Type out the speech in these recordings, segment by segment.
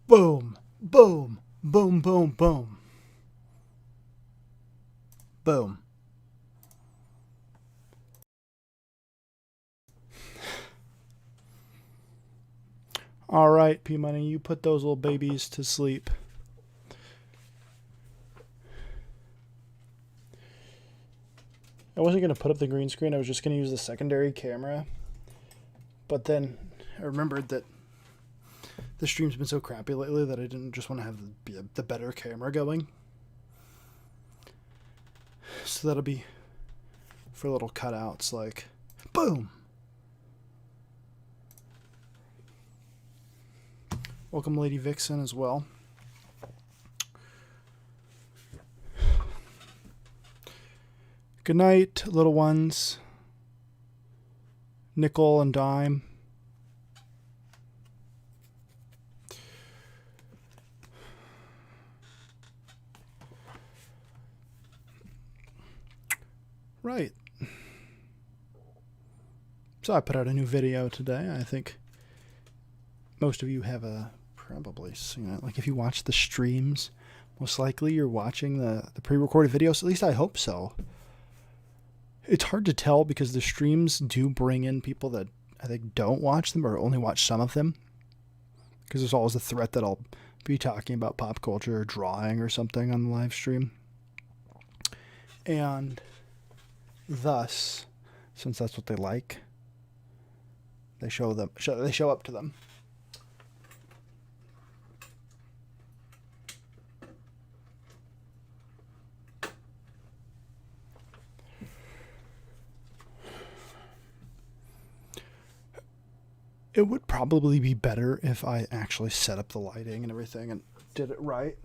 Boom, boom, boom, boom, boom. Boom. All right, P-Money, you put those little babies to sleep. I wasn't going to put up the green screen. I was just going to use the secondary camera. But then I remembered that the stream's been so crappy lately that I didn't just want to have the better camera going. So that'll be for little cutouts like, boom. Welcome, Lady Vixen, as well. Good night, little ones. Nickel and dime. Right. So I put out a new video today. I think most of you have probably seen it. Like if you watch the streams, most likely you're watching the pre-recorded videos. At least I hope so. It's hard to tell because the streams do bring in people that I think don't watch them or only watch some of them. Because there's always a threat that I'll be talking about pop culture or drawing or something on the live stream. And thus, since that's what they like, they show up to them. It would probably be better if I actually set up the lighting and everything and did it right.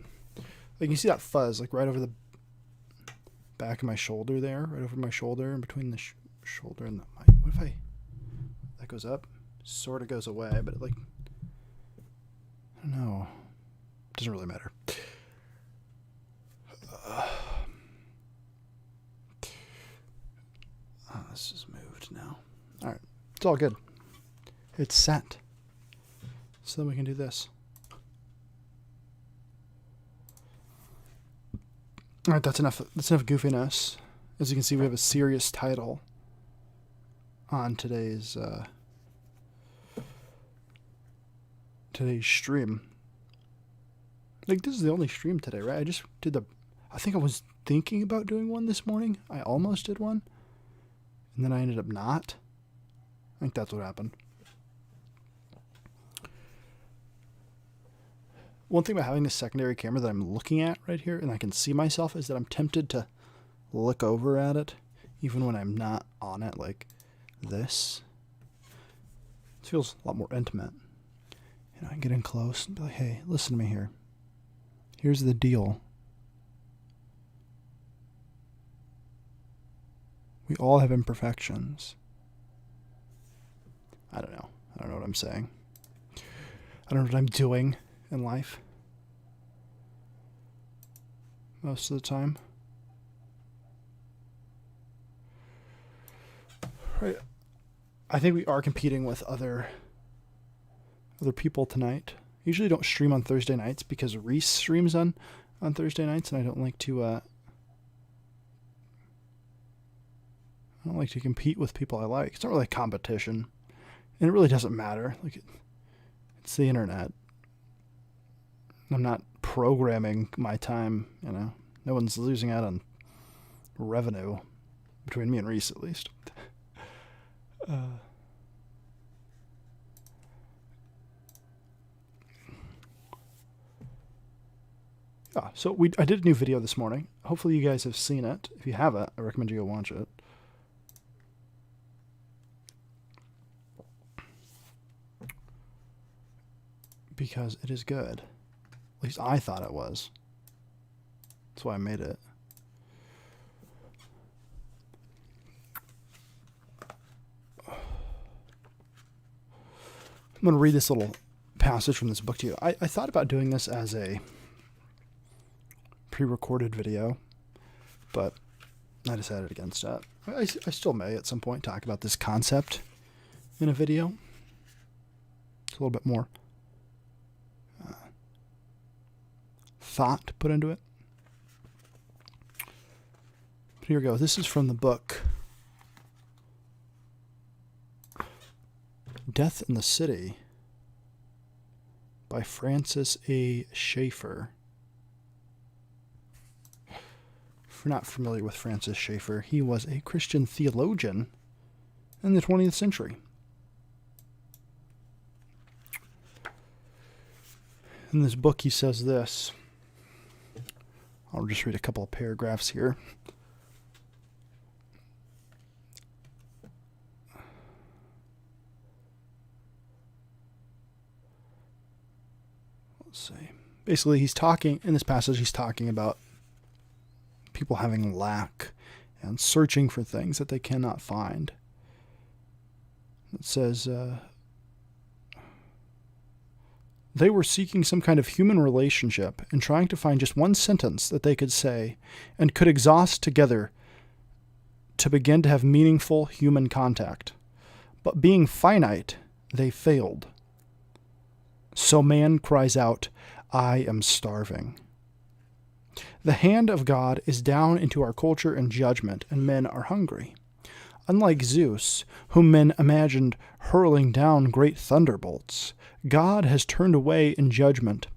Like you see that fuzz like right over the back of my shoulder there, right over my shoulder and between the shoulder and the mic. What if that goes up? Sort of goes away, but it like, I don't know. Doesn't really matter. This is moved now. All right. It's all good. It's set. So then we can do this. All right, that's enough. That's enough goofiness. As you can see, we have a serious title on today's stream. Like this is the only stream today, right? I just did I think I was thinking about doing one this morning. I almost did one, and then I ended up not. I think that's what happened. One thing about having this secondary camera that I'm looking at right here and I can see myself is that I'm tempted to look over at it even when I'm not on it like this. It feels a lot more intimate. You know, I can get in close and be like, hey, listen to me here. Here's the deal. We all have imperfections. I don't know. I don't know what I'm saying. I don't know what I'm doing in life most of the time. Right. I think we are competing with other people tonight. Usually don't stream on Thursday nights because Reese streams on Thursday nights and I don't like to compete with people I like. It's not really a competition. And it really doesn't matter. Like it's the internet. I'm not programming my time, you know. No one's losing out on revenue, between me and Reese at least. So I did a new video this morning. Hopefully you guys have seen it. If you haven't, I recommend you go watch it. Because it is good. At least I thought it was. That's why I made it. I'm going to read this little passage from this book to you. I thought about doing this as a pre-recorded video, but I decided against that. I still may at some point talk about this concept in a video. It's a little bit more thought put into it. But here we go. This is from the book Death in the City by Francis A. Schaefer. If you're not familiar with Francis Schaefer, he was a Christian theologian in the 20th century. In this book, he says this. I'll just read a couple of paragraphs here. Let's see. Basically, he's talking, in this passage, he's talking about people having lack and searching for things that they cannot find. It says, they were seeking some kind of human relationship and trying to find just one sentence that they could say and could exhaust together to begin to have meaningful human contact. But being finite, they failed. So man cries out, "I am starving." The hand of God is down into our culture and judgment, and men are hungry. Unlike Zeus, whom men imagined hurling down great thunderbolts, God has turned away in judgment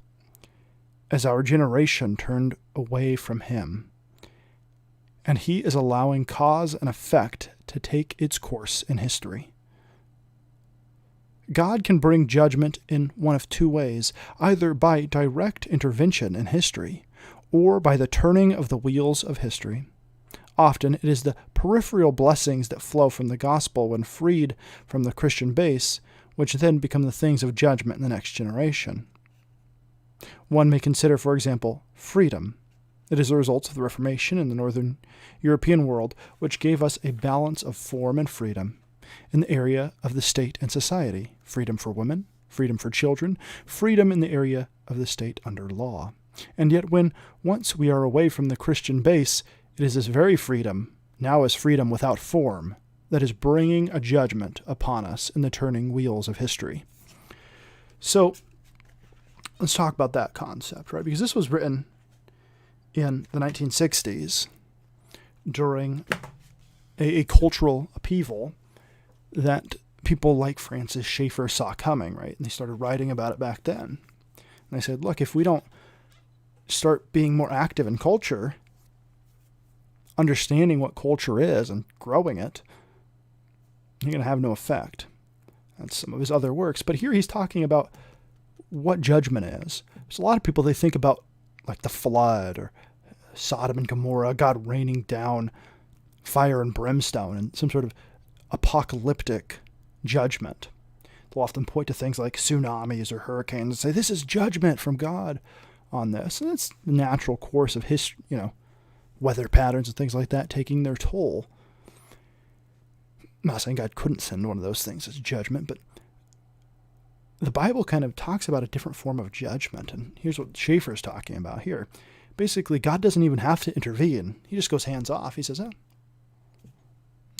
as our generation turned away from him. And he is allowing cause and effect to take its course in history. God can bring judgment in one of two ways, either by direct intervention in history or by the turning of the wheels of history. Often it is the peripheral blessings that flow from the gospel when freed from the Christian base, which then become the things of judgment in the next generation. One may consider, for example, freedom. It is a result of the Reformation in the Northern European world, which gave us a balance of form and freedom in the area of the state and society, freedom for women, freedom for children, freedom in the area of the state under law. And yet when once we are away from the Christian base, it is this very freedom, now as freedom without form, that is bringing a judgment upon us in the turning wheels of history. So let's talk about that concept, right? Because this was written in the 1960s during a cultural upheaval that people like Francis Schaefer saw coming, right? And they started writing about it back then. And they said, look, if we don't start being more active in culture, understanding what culture is and growing it, you're going to have no effect. That's some of his other works. But here he's talking about what judgment is. There's a lot of people, they think about like the flood or Sodom and Gomorrah, God raining down fire and brimstone and some sort of apocalyptic judgment. They'll often point to things like tsunamis or hurricanes and say, this is judgment from God on this. And it's the natural course of history, weather patterns and things like that taking their toll. I'm not saying God couldn't send one of those things as judgment, but the Bible kind of talks about a different form of judgment. And here's what Schaefer is talking about here. Basically, God doesn't even have to intervene. He just goes hands off. He says,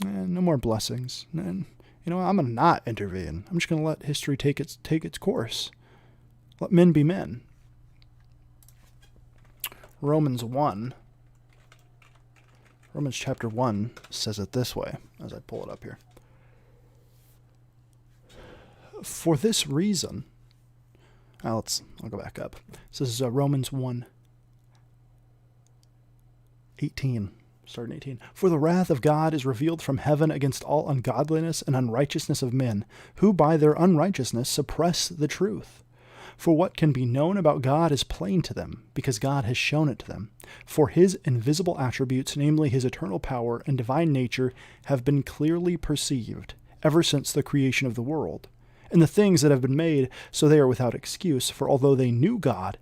no more blessings. And, I'm going to not intervene. I'm just going to let history take its course. Let men be men. Romans chapter 1 says it this way, as I pull it up here. For this reason, I'll go back up. This is Romans 1:18, starting 18. For the wrath of God is revealed from heaven against all ungodliness and unrighteousness of men, who by their unrighteousness suppress the truth. For what can be known about God is plain to them, because God has shown it to them. For his invisible attributes, namely his eternal power and divine nature, have been clearly perceived ever since the creation of the world. And the things that have been made, so they are without excuse, for although they knew God,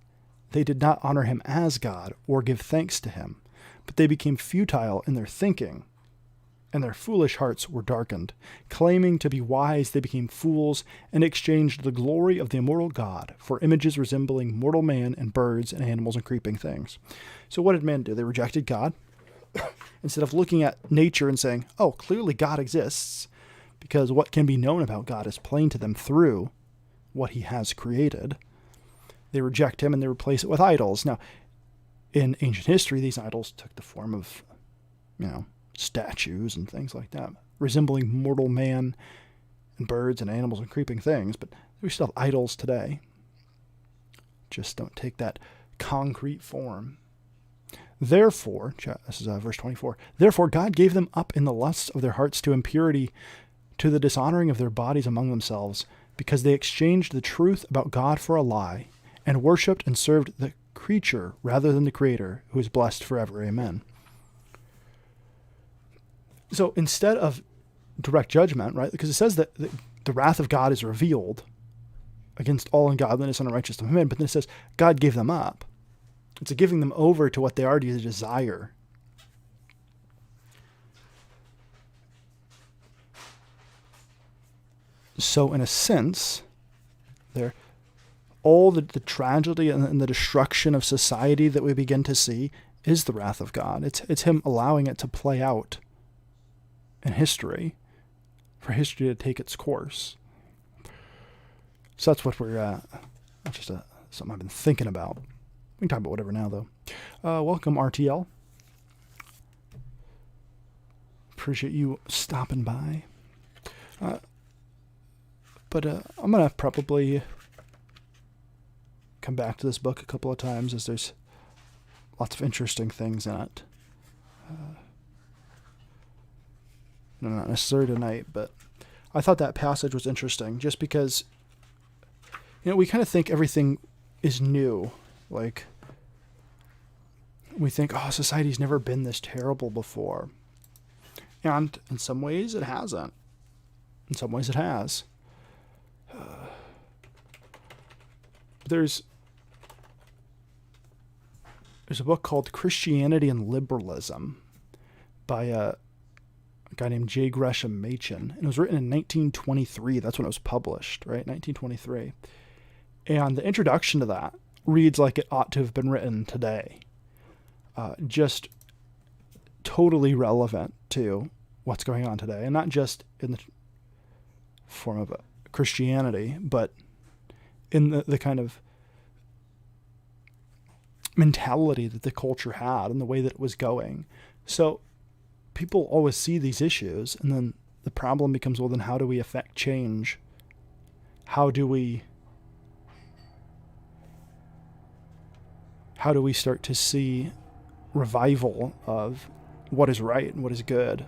they did not honor him as God or give thanks to him, but they became futile in their thinking, and their foolish hearts were darkened. Claiming to be wise, they became fools and exchanged the glory of the immortal God for images resembling mortal man and birds and animals and creeping things. So what did men do? They rejected God. Instead of looking at nature and saying, oh, clearly God exists, because what can be known about God is plain to them through what he has created. They reject him and they replace it with idols. Now, in ancient history, these idols took the form of, statues and things like that, resembling mortal man and birds and animals and creeping things. But we still have idols today. Just don't take that concrete form. Therefore, this is verse 24, therefore God gave them up in the lusts of their hearts to impurity, to the dishonoring of their bodies among themselves, because they exchanged the truth about God for a lie, and worshipped and served the creature rather than the Creator, who is blessed forever. Amen. So instead of direct judgment, right, because it says that the wrath of God is revealed against all ungodliness and unrighteousness of men, but then it says God gave them up. It's a giving them over to what they already desire. So in a sense, all the tragedy and the destruction of society that we begin to see is the wrath of God. It's him allowing it to play out in history, for history to take its course. So that's what we're, just something I've been thinking about. We can talk about whatever now, though. Welcome, RTL. Appreciate you stopping by. But I'm going to probably come back to this book a couple of times, as there's lots of interesting things in it. Not necessarily tonight, but I thought that passage was interesting just because, we kind of think everything is new. Like, we think, society's never been this terrible before. And in some ways it hasn't. In some ways it has. There's a book called Christianity and Liberalism by a guy named J. Gresham Machen. And it was written in 1923. That's when it was published, right? 1923. And the introduction to that reads like it ought to have been written today. Just totally relevant to what's going on today. And not just in the form of Christianity, but in the kind of mentality that the culture had and the way that it was going. So people always see these issues, and then the problem becomes, well, then how do we affect change? How do we start to see revival of what is right and what is good?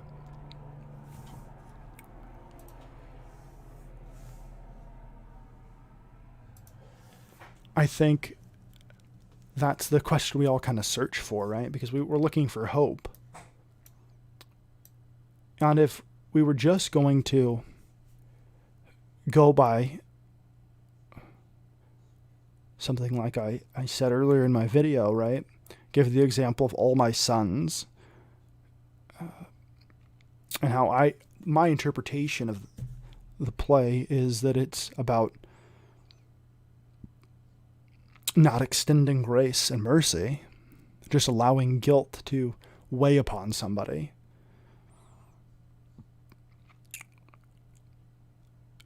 I think that's the question we all kind of search for, right? Because we're looking for hope. And if we were just going to go by something like I said earlier in my video, right? Give the example of All My Sons, and how my interpretation of the play is that it's about not extending grace and mercy, just allowing guilt to weigh upon somebody.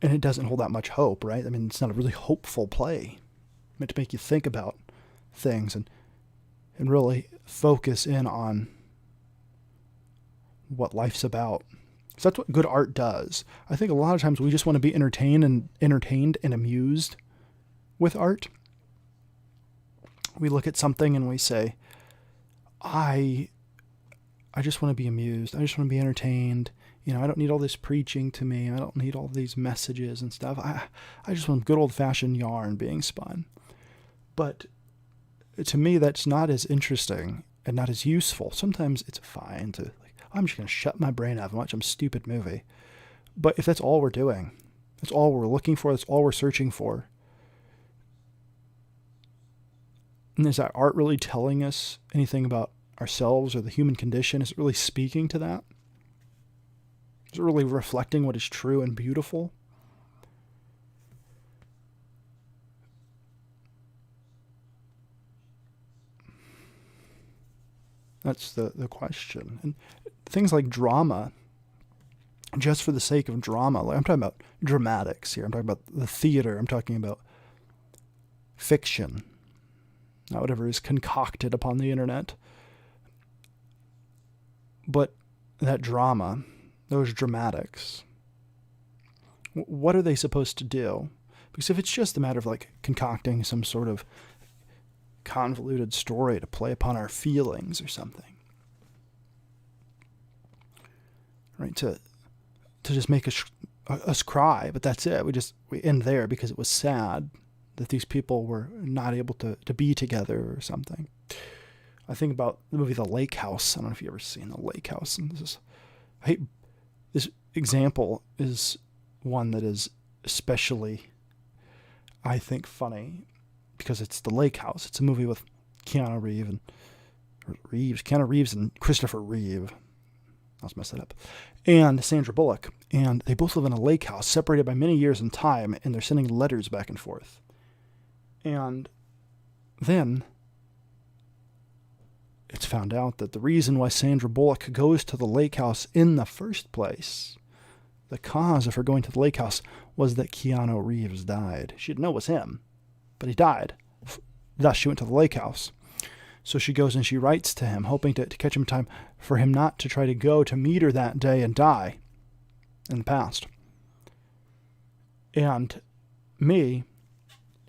And it doesn't hold that much hope, right? I mean, it's not a really hopeful play. It's meant to make you think about things and really focus in on what life's about. So that's what good art does. I think a lot of times we just want to be entertained and amused with art. We look at something and we say, I just want to be amused. I just want to be entertained. I don't need all this preaching to me. I don't need all these messages and stuff. I just want good old-fashioned yarn being spun. But to me, that's not as interesting and not as useful. Sometimes it's fine to, I'm just going to shut my brain off and watch some stupid movie. But if that's all we're doing, that's all we're looking for, that's all we're searching for, and is that art really telling us anything about ourselves or the human condition? Is it really speaking to that? Is it really reflecting what is true and beautiful? That's the question. And things like drama, just for the sake of drama, like I'm talking about dramatics here. I'm talking about the theater. I'm talking about fiction. not whatever is concocted upon the internet. But that drama, those dramatics, what are they supposed to do? Because if it's just a matter of like concocting some sort of convoluted story to play upon our feelings or something, right? To just make us cry, but that's it. We end there because it was sad that these people were not able to be together or something. I think about the movie The Lake House. I don't know if you've ever seen The Lake House. And this example is one that is especially, I think, funny because it's The Lake House. It's a movie with Keanu Reeves and Christopher Reeve. I'll mess that up. And Sandra Bullock. And they both live in a lake house separated by many years in time, and they're sending letters back and forth. And then it's found out that the reason why Sandra Bullock goes to the lake house in the first place, the cause of her going to the lake house, was that Keanu Reeves died. She didn't know it was him, but he died. Thus, she went to the lake house. So she goes and she writes to him, hoping to catch him in time for him not to try to go to meet her that day and die in the past. And me,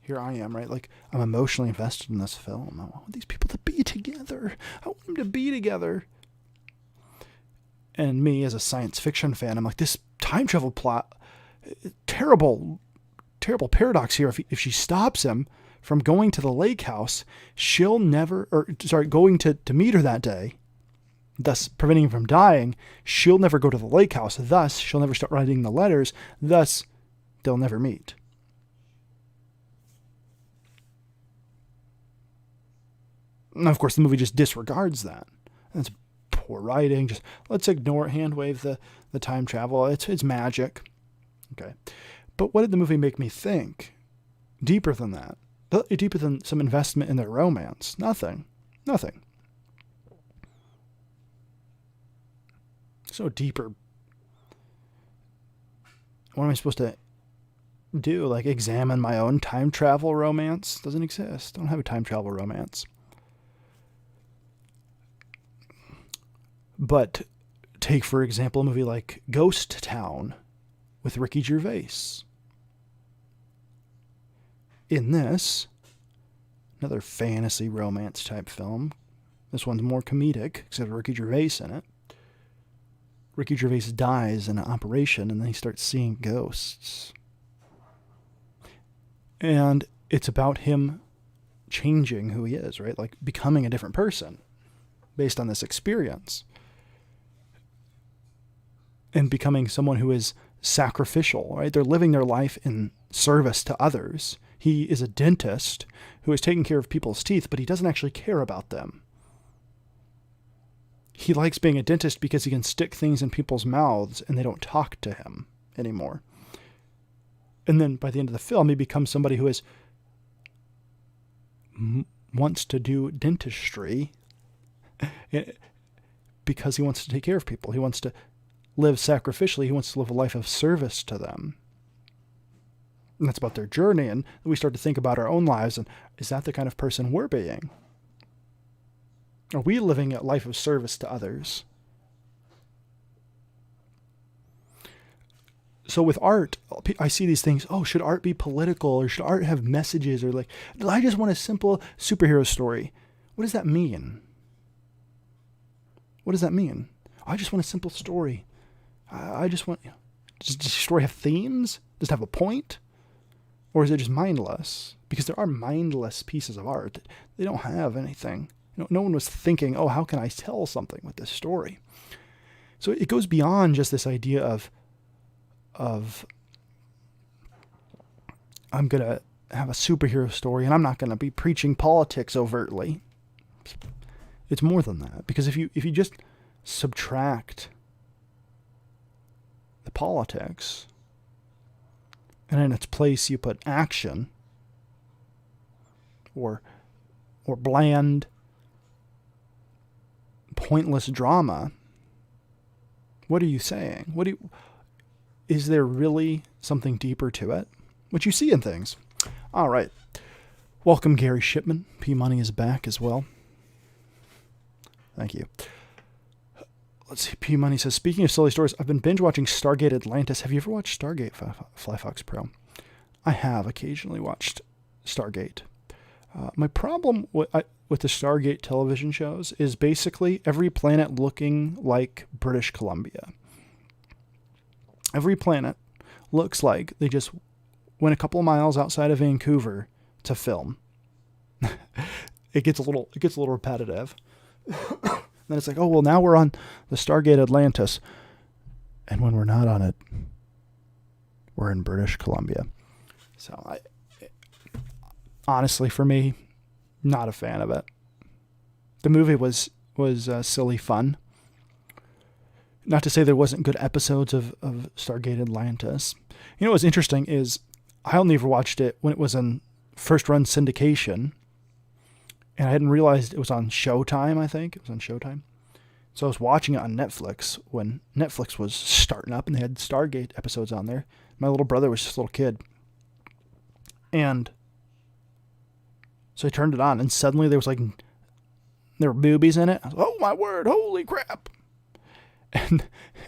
here I am, right? Like, I'm emotionally invested in this film. I want these people to be together. I want them to be together. And me, as a science fiction fan, I'm like, this time travel plot, terrible paradox here. If she stops him from going to the lake house, going to meet her that day, thus preventing him from dying, she'll never go to the lake house. Thus, she'll never start writing the letters. Thus, they'll never meet. And of course, the movie just disregards that. That's poor writing. Just let's ignore it, hand wave the time travel. It's magic. Okay. But what did the movie make me think? Deeper than that. Deeper than some investment in their romance. Nothing. So deeper. What am I supposed to do? Like examine my own time travel romance? Doesn't exist. I don't have a time travel romance. But take, for example, a movie like Ghost Town with Ricky Gervais. In this, another fantasy romance type film. This one's more comedic, except Ricky Gervais in it. Ricky Gervais dies in an operation, and then he starts seeing ghosts. And it's about him changing who he is, right? Like becoming a different person based on this experience. And becoming someone who is sacrificial, right? They're living their life in service to others. He is a dentist who is taking care of people's teeth, but he doesn't actually care about them. He likes being a dentist because he can stick things in people's mouths and they don't talk to him anymore. And then by the end of the film, he becomes somebody who wants to do dentistry because he wants to take care of people. He wants to live sacrificially. He wants to live a life of service to them. And that's about their journey. And we start to think about our own lives. And is that the kind of person we're being? Are we living a life of service to others? So with art, I see these things. Oh, should art be political? Or should art have messages? Or like, I just want a simple superhero story. What does that mean? What does that mean? I just want a simple story. I just want... Does the story have themes? Does it have a point? Or is it just mindless? Because there are mindless pieces of art. They don't have anything. No one was thinking, oh, how can I tell something with this story? So it goes beyond just this idea of I'm going to have a superhero story and I'm not going to be preaching politics overtly. It's more than that. Because if you just subtract the politics and in its place you put action or bland, pointless drama, what are you saying? Is there really something deeper to it? What you see in things. All right. Welcome, Gary Shipman. P Money is back as well. Thank you. Let's see. P Money says, speaking of silly stories, I've been binge watching Stargate Atlantis. Have you ever watched Stargate, FlyFoxPro? I have occasionally watched Stargate. My problem with the Stargate television shows is basically every planet looking like British Columbia. Every planet looks like they just went a couple of miles outside of Vancouver to film. It gets a little repetitive. Then it's like, oh, well, now we're on the Stargate Atlantis. And when we're not on it, we're in British Columbia. So, honestly, for me, not a fan of it. The movie was silly fun. Not to say there wasn't good episodes of Stargate Atlantis. You know what's interesting is I only ever watched it when it was in first run syndication. And I hadn't realized it was on Showtime, I think. It was on Showtime. So I was watching it on Netflix when Netflix was starting up and they had Stargate episodes on there. My little brother was just a little kid. And so I turned it on and suddenly there were boobies in it. I was like, oh my word, holy crap. And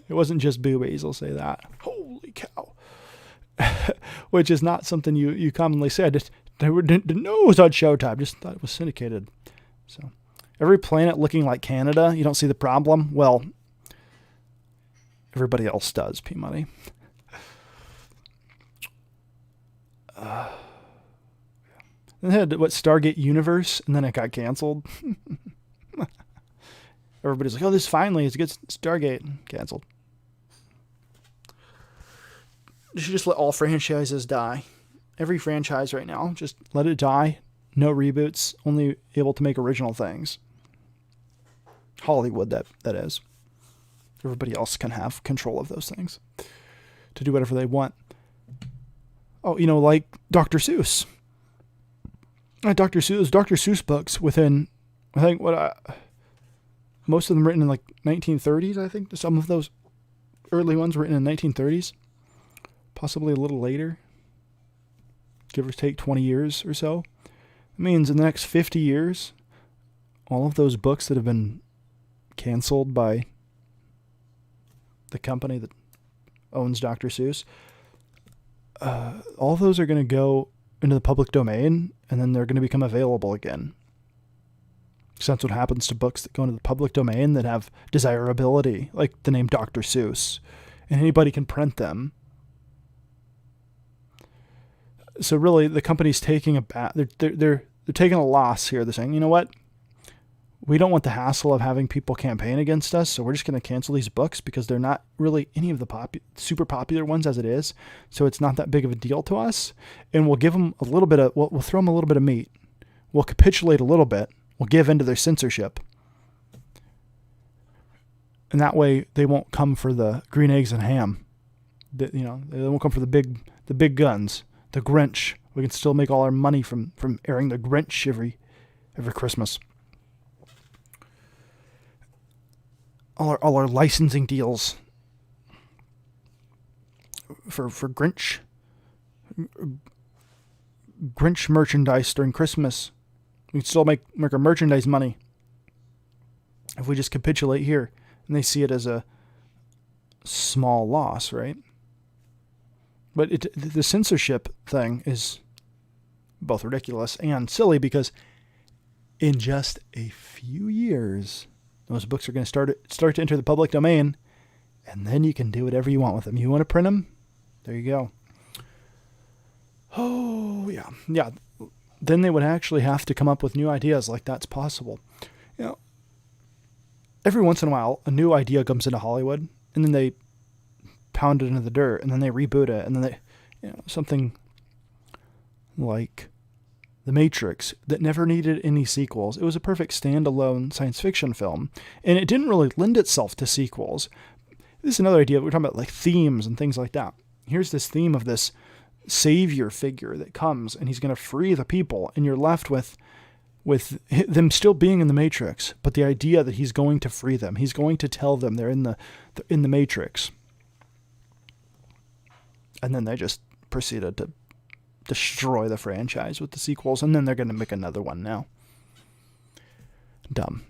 it wasn't just boobies, I'll say that. Holy cow. Which is not something you commonly say. I just didn't know it was on Showtime. Just thought it was syndicated. So every planet looking like Canada, you don't see the problem? Well, everybody else does, P Money. They had Stargate Universe, and then it got canceled. Everybody's like, oh, this finally is good Stargate. Canceled. You should just let all franchises die. Every franchise right now, just let it die. No reboots, only able to make original things. Hollywood, that is. Everybody else can have control of those things to do whatever they want. Oh, like Dr. Seuss. Dr. Seuss books within, I think, most of them written in like 1930s, I think. Some of those early ones written in 1930s. Possibly a little later. Give or take 20 years or so. It means in the next 50 years, all of those books that have been canceled by the company that owns Dr. Seuss, all of those are going to go into the public domain, and then they're going to become available again. So that's what happens to books that go into the public domain that have desirability, like the name Dr. Seuss, and anybody can print them. So really, the company's taking they're taking a loss here. They're saying, you know what? We don't want the hassle of having people campaign against us, so we're just going to cancel these books because they're not really any of the super popular ones as it is. So it's not that big of a deal to us, and we'll give them a little bit of we'll throw them a little bit of meat. We'll capitulate a little bit. We'll give into their censorship, and that way they won't come for the green eggs and ham. They won't come for the big guns. The Grinch. We can still make all our money from airing the Grinch every Christmas. All our licensing deals for Grinch merchandise during Christmas. We can still make our merchandise money if we just capitulate here, and they see it as a small loss, right? But the censorship thing is both ridiculous and silly because in just a few years, those books are going to start to enter the public domain, and then you can do whatever you want with them. You want to print them? There you go. Oh, yeah. Yeah. Then they would actually have to come up with new ideas like that's possible. Every once in a while, a new idea comes into Hollywood, and then they pound it into the dirt, and then they reboot it, and then they, something like The Matrix that never needed any sequels. It was a perfect standalone science fiction film, and it didn't really lend itself to sequels. This is another idea. We're talking about like themes and things like that. Here's this theme of this savior figure that comes, and he's going to free the people, and you're left with them still being in the Matrix, but the idea that he's going to free them, he's going to tell them they're in the Matrix. And then they just proceeded to destroy the franchise with the sequels, and then they're going to make another one now. Dumb.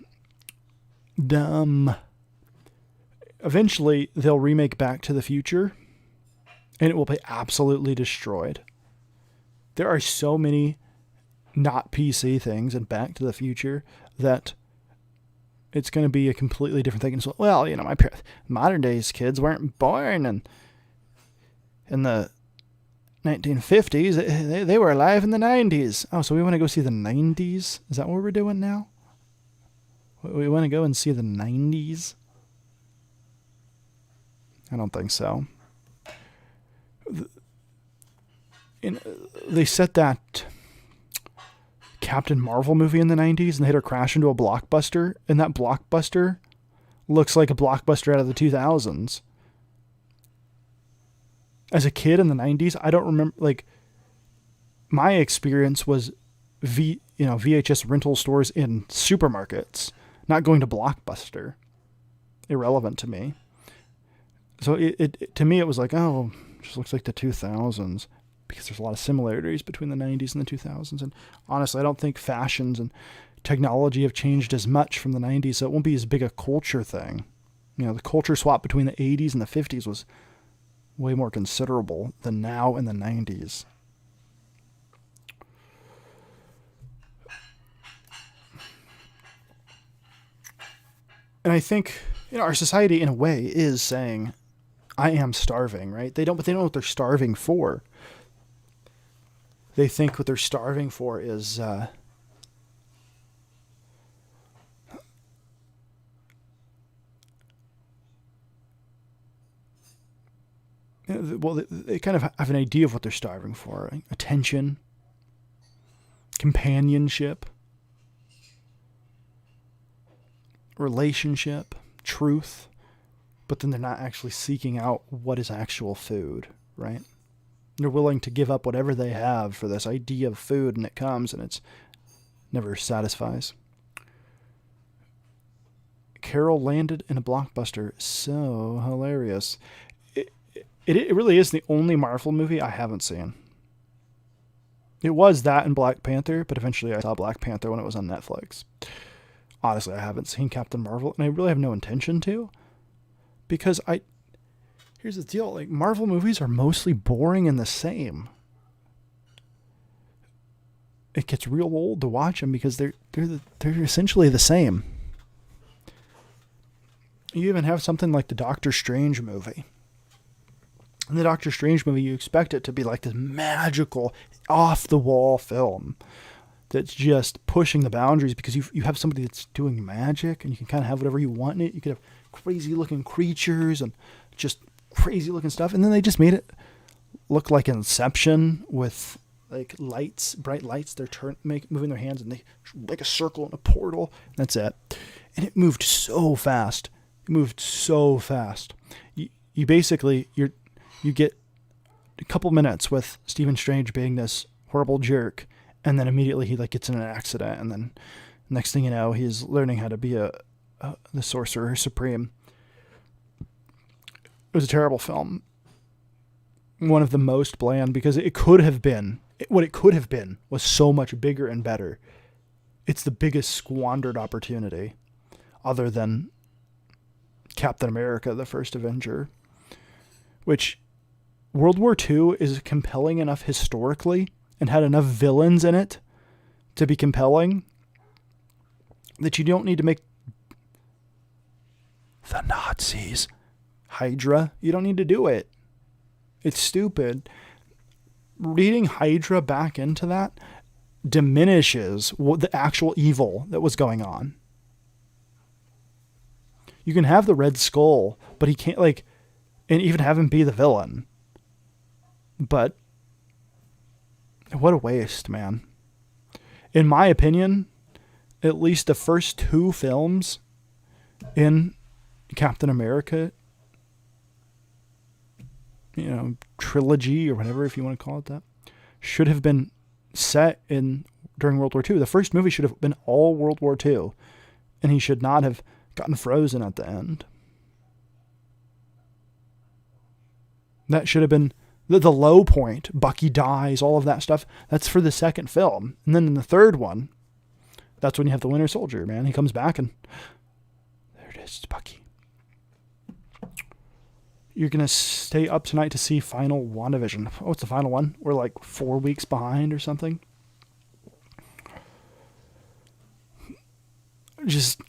Eventually, they'll remake Back to the Future, and it will be absolutely destroyed. There are so many not PC things in Back to the Future that it's going to be a completely different thing. And so, well, my modern days kids weren't born in the 1950s. They were alive in the 90s. Oh, so we want to go see the 90s? Is that what we're doing now? We want to go and see the 90s? I don't think so. They set that Captain Marvel movie in the 90s and they had her crash into a blockbuster, and that blockbuster looks like a blockbuster out of the 2000s. As a kid in the 90s, I don't remember, my experience was VHS rental stores in supermarkets, not going to Blockbuster. Irrelevant to me. So it to me it was like, oh, it just looks like the 2000s, because there's a lot of similarities between the 90s and the 2000s. And honestly, I don't think fashions and technology have changed as much from the 90s, so it won't be as big a culture thing. The culture swap between the 80s and the 50s was way more considerable than now in the 90s. And I think, our society in a way is saying, I am starving, right? But they don't know what they're starving for. They think what they're starving for is they kind of have an idea of what they're starving for. Right? Attention, companionship, relationship, truth, but then they're not actually seeking out what is actual food, right? They're willing to give up whatever they have for this idea of food, and it comes and it's never satisfies. Carol landed in a blockbuster. So hilarious. It really is the only Marvel movie I haven't seen. It was that and Black Panther, but eventually I saw Black Panther when it was on Netflix. Honestly, I haven't seen Captain Marvel, and I really have no intention to. Because here's the deal, Marvel movies are mostly boring and the same. It gets real old to watch them because they're essentially the same. You even have something like the Doctor Strange movie. In the Doctor Strange movie, you expect it to be like this magical, off-the-wall film that's just pushing the boundaries, because you have somebody that's doing magic, and you can kind of have whatever you want in it. You could have crazy-looking creatures and just crazy-looking stuff, and then they just made it look like Inception with lights, bright lights. They're moving their hands, and they make a circle and a portal. And that's it. And it moved so fast. You basically you get a couple minutes with Stephen Strange being this horrible jerk, and then immediately he gets in an accident, and then next thing you know, he's learning how to be the Sorcerer Supreme. It was a terrible film. One of the most bland, because what it could have been was so much bigger and better. It's the biggest squandered opportunity, other than Captain America, the First Avenger, which World War II is compelling enough historically and had enough villains in it to be compelling that you don't need to make the Nazis Hydra. You don't need to do it. It's stupid. Reading Hydra back into that diminishes the actual evil that was going on. You can have the Red Skull, but he can't, and even have him be the villain. But what a waste, man. In my opinion, at least the first two films in Captain America, trilogy or whatever, if you want to call it that, should have been set during World War II. The first movie should have been all World War II, and he should not have gotten frozen at the end. That should have been the low point, Bucky dies, all of that stuff, that's for the second film. And then in the third one, that's when you have the Winter Soldier, man. He comes back and there it is, it's Bucky. You're going to stay up tonight to see final WandaVision. Oh, it's the final one. We're like 4 weeks behind or something. Just,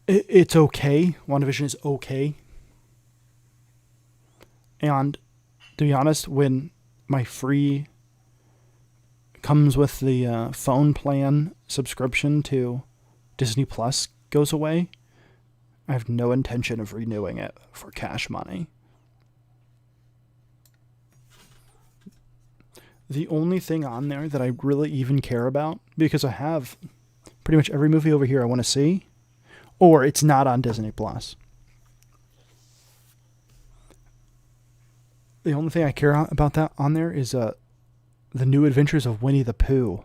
it's okay. WandaVision is okay. And to be honest, when my free comes with the phone plan subscription to Disney Plus goes away, I have no intention of renewing it for cash money. The only thing on there that I really even care about, because I have pretty much every movie over here I want to see, or it's not on Disney Plus. The only thing I care about that on there is the New Adventures of Winnie the Pooh.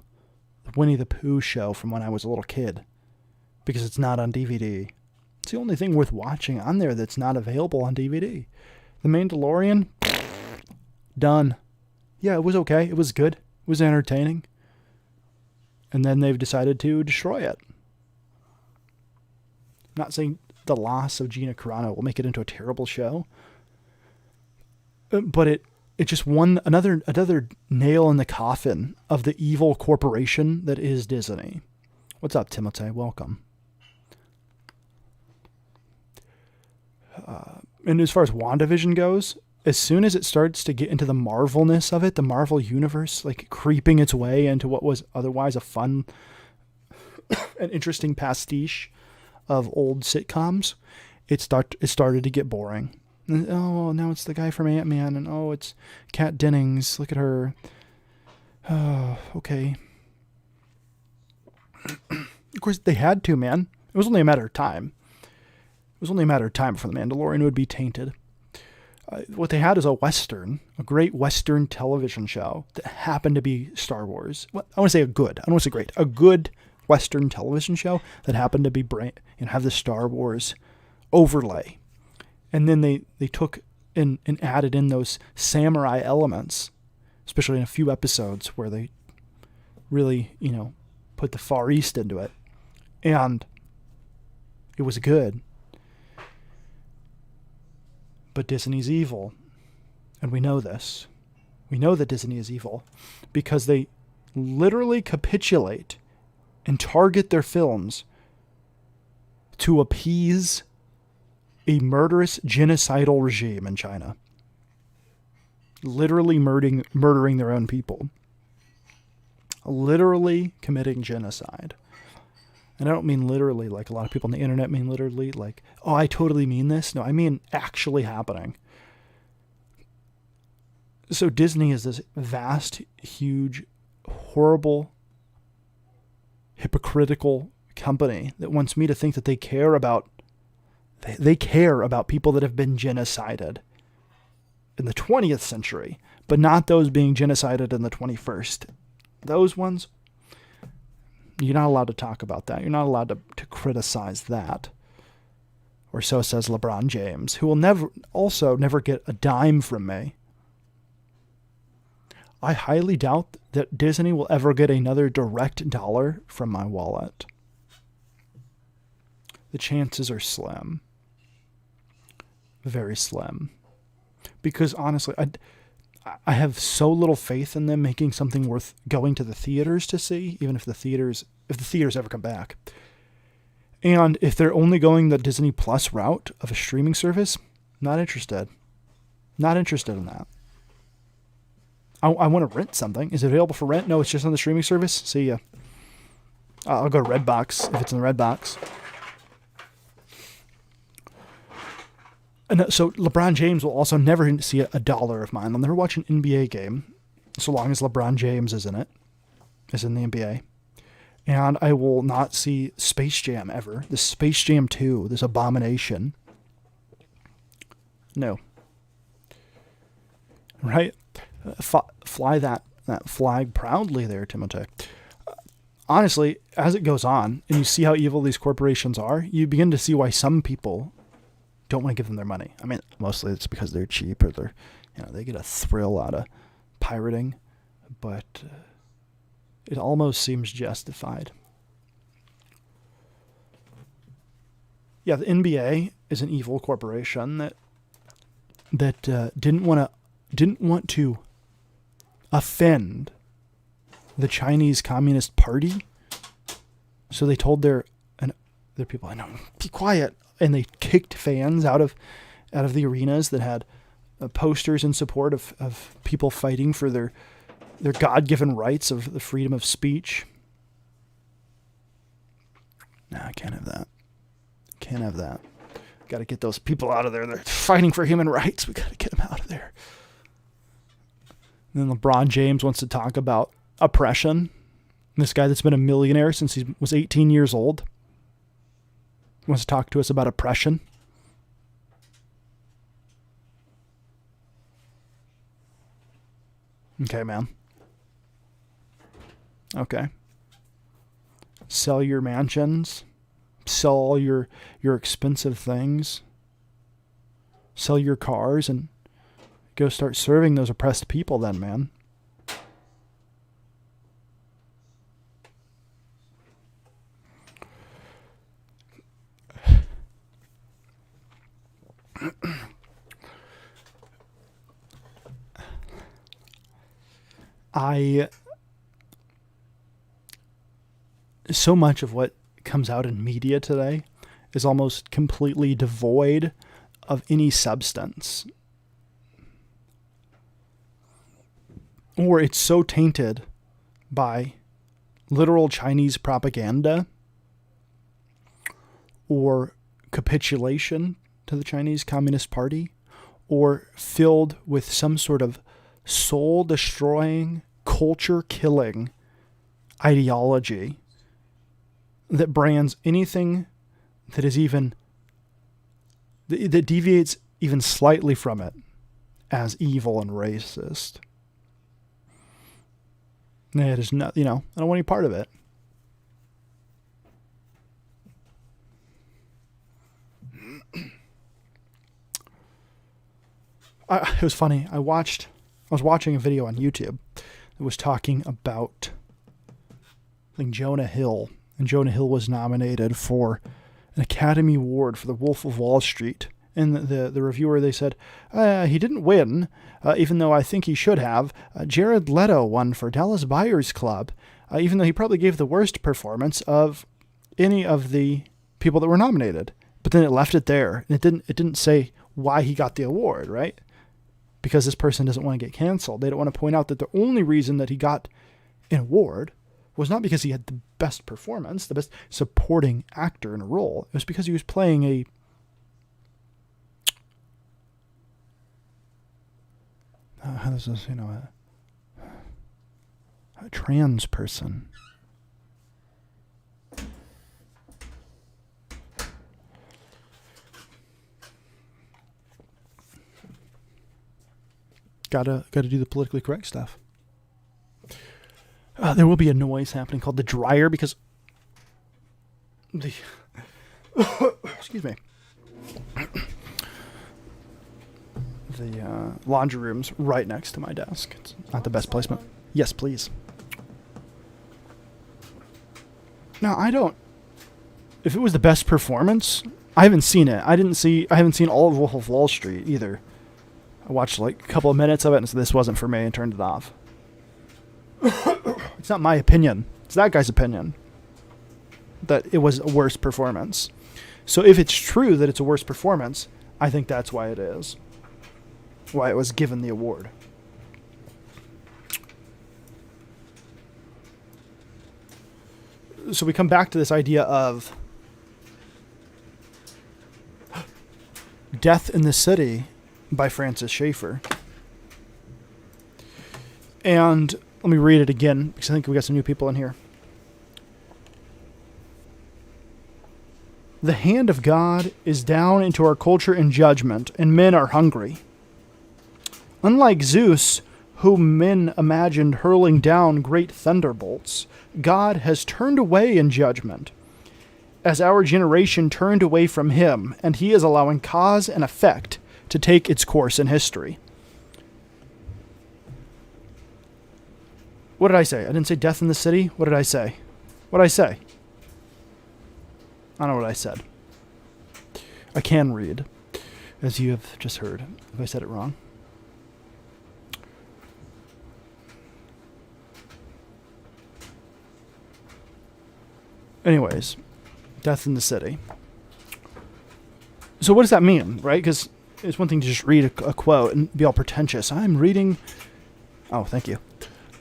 The Winnie the Pooh show from when I was a little kid. Because it's not on DVD. It's the only thing worth watching on there that's not available on DVD. The Mandalorian, done. Yeah, it was okay. It was good. It was entertaining. And then they've decided to destroy it. I'm not saying the loss of Gina Carano will make it into a terrible show. But it just won another nail in the coffin of the evil corporation that is Disney. What's up, Timothy? Welcome. And as far as WandaVision goes, as soon as it starts to get into the Marvelness of it, the Marvel universe, like creeping its way into what was otherwise a fun and interesting pastiche of old sitcoms, it started to get boring. And, oh, now it's the guy from Ant-Man, and oh, it's Kat Dennings. Look at her. Oh, okay. Of course, they had to, man. It was only a matter of time. It was only a matter of time before The Mandalorian would be tainted. What they had is a Western, a great Western television show that happened to be Star Wars. Well, I want to say a good. I don't want to say great. A good Western television show that happened to be have the Star Wars overlay. And then they took and added in those samurai elements, especially in a few episodes where they really, put the Far East into it. And it was good. But Disney's evil. And we know this. We know that Disney is evil because they literally capitulate and target their films to appease a murderous genocidal regime in China. Literally murdering their own people. Literally committing genocide. And I don't mean literally like a lot of people on the internet mean literally like, oh, I totally mean this. No, I mean actually happening. So Disney is this vast, huge, horrible, hypocritical company that wants me to think that they care about people that have been genocided in the 20th century, but not those being genocided in the 21st. Those ones, you're not allowed to talk about that. You're not allowed to criticize that. Or so says LeBron James, who will never get a dime from me. I highly doubt that Disney will ever get another direct dollar from my wallet. The chances are slim. Very slim. Because honestly, I have so little faith in them making something worth going to the theaters to see, even if the theaters ever come back. And if they're only going the Disney Plus route of a streaming service, not interested. Not interested in that. I want to rent something. Is it available for rent? No, it's just on the streaming service. See ya. I'll go to Redbox if it's in the Redbox. And so LeBron James will also never see a dollar of mine. I'll never watch an NBA game so long as LeBron James is in the NBA. And I will not see Space Jam ever. This Space Jam 2, this abomination. No. Right? Fly that flag proudly there, Timothy. Honestly, as it goes on, and you see how evil these corporations are, you begin to see why some people don't want to give them their money. I mean, mostly it's because they're cheap or they get a thrill out of pirating, but it almost seems justified. Yeah, the NBA is an evil corporation that didn't want to offend the Chinese Communist Party, so they told their people, "I know, be quiet," and they kicked fans out of the arenas that had posters in support of people fighting for their God-given rights of the freedom of speech. No, I can't have that. Can't have that. Got to get those people out of there. They're fighting for human rights. We got to get them out of there. And then LeBron James wants to talk about oppression. This guy that's been a millionaire since he was 18 years old wants to talk to us about oppression. Okay, man. Okay. Sell your mansions. Sell all your expensive things. Sell your cars and go start serving those oppressed people then, man. So much of what comes out in media today is almost completely devoid of any substance. Or it's so tainted by literal Chinese propaganda or capitulation to the Chinese Communist Party, or filled with some sort of soul-destroying, culture-killing ideology that brands anything that is that deviates even slightly from it as evil and racist. It is not, I don't want any part of it. It was funny. I was watching a video on YouTube that was talking about, I think, Jonah Hill. And Jonah Hill was nominated for an Academy Award for The Wolf of Wall Street. And the reviewer, they said, he didn't win, even though I think he should have. Jared Leto won for Dallas Buyers Club, even though he probably gave the worst performance of any of the people that were nominated. But then it left it there. And it didn't say why he got the award, right? Because this person doesn't want to get canceled. They don't want to point out that the only reason that he got an award was not because he had the best performance, the best supporting actor in a role. It was because he was playing a how does this, a trans person. Gotta do the politically correct stuff. There will be a noise happening called the dryer because the excuse me. The laundry room's right next to my desk. It's not the best placement. Yes, please. No, I don't. If it was the best performance, I haven't seen it. I haven't seen all of Wolf of Wall Street either. I watched like a couple of minutes of it and said this wasn't for me and turned it off. It's not my opinion. It's that guy's opinion that it was a worse performance. So if it's true that it's a worse performance, I think that's why it is. Why it was given the award. So we come back to this idea of Death in the City by Francis Schaefer. And let me read it again because I think we got some new people in here. The hand of God is down into our culture and judgment, and men are hungry. Unlike Zeus, whom men imagined hurling down great thunderbolts, God has turned away in judgment as our generation turned away from him, and he is allowing cause and effect to take its course in history. What did I say? I didn't say death in the city. What did I say? What did I say? I don't know what I said. I can read, as you have just heard, if I said it wrong. Anyways, death in the city. So what does that mean, right? Because it's one thing to just read a quote and be all pretentious. I'm reading... Oh, thank you.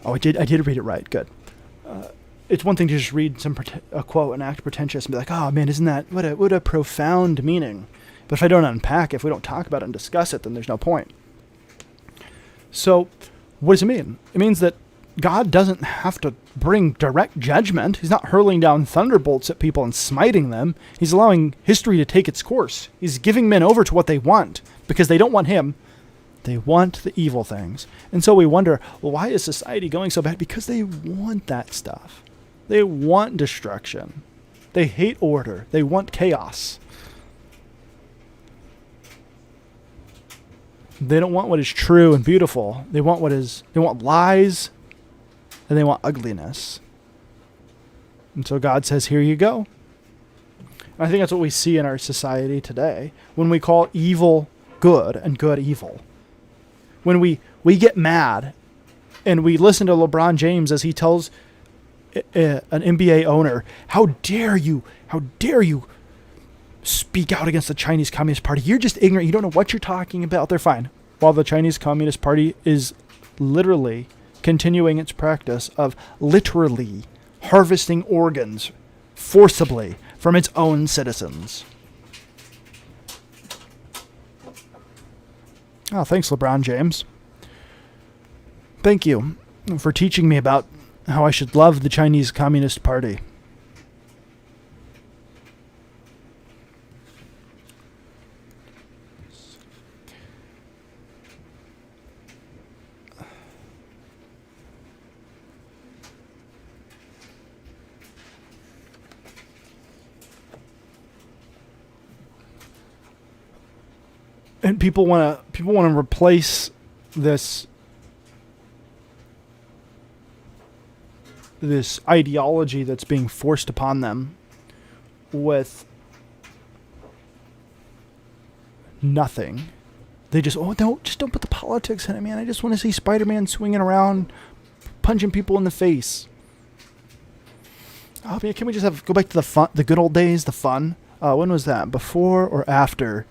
Oh, I did read it right. Good. It's one thing to just read a quote and act pretentious and be like, oh man, isn't that what a profound meaning? But if I don't unpack it, if we don't talk about it and discuss it, then there's no point. So what does it mean? It means that God doesn't have to bring direct judgment. He's not hurling down thunderbolts at people and smiting them. He's allowing history to take its course. He's giving men over to what they want because they don't want him. They want the evil things. And so we wonder, well, why is society going so bad? Because they want that stuff. They want destruction. They hate order. They want chaos. They don't want what is true and beautiful. They want lies, and they want ugliness. And so God says, here you go. And I think that's what we see in our society today when we call evil good and good evil. When we get mad and we listen to LeBron James as he tells an NBA owner, how dare you speak out against the Chinese Communist Party? You're just ignorant. You don't know what you're talking about. They're fine. While the Chinese Communist Party is literally continuing its practice of literally harvesting organs forcibly from its own citizens. Oh, thanks, LeBron James. Thank you for teaching me about how I should love the Chinese Communist Party. And people want to replace this ideology that's being forced upon them with nothing. They just don't put the politics in it, man. I just want to see Spider-Man swinging around, punching people in the face. Oh man, can we just go back to the fun, the good old days, the fun? When was that? Before or after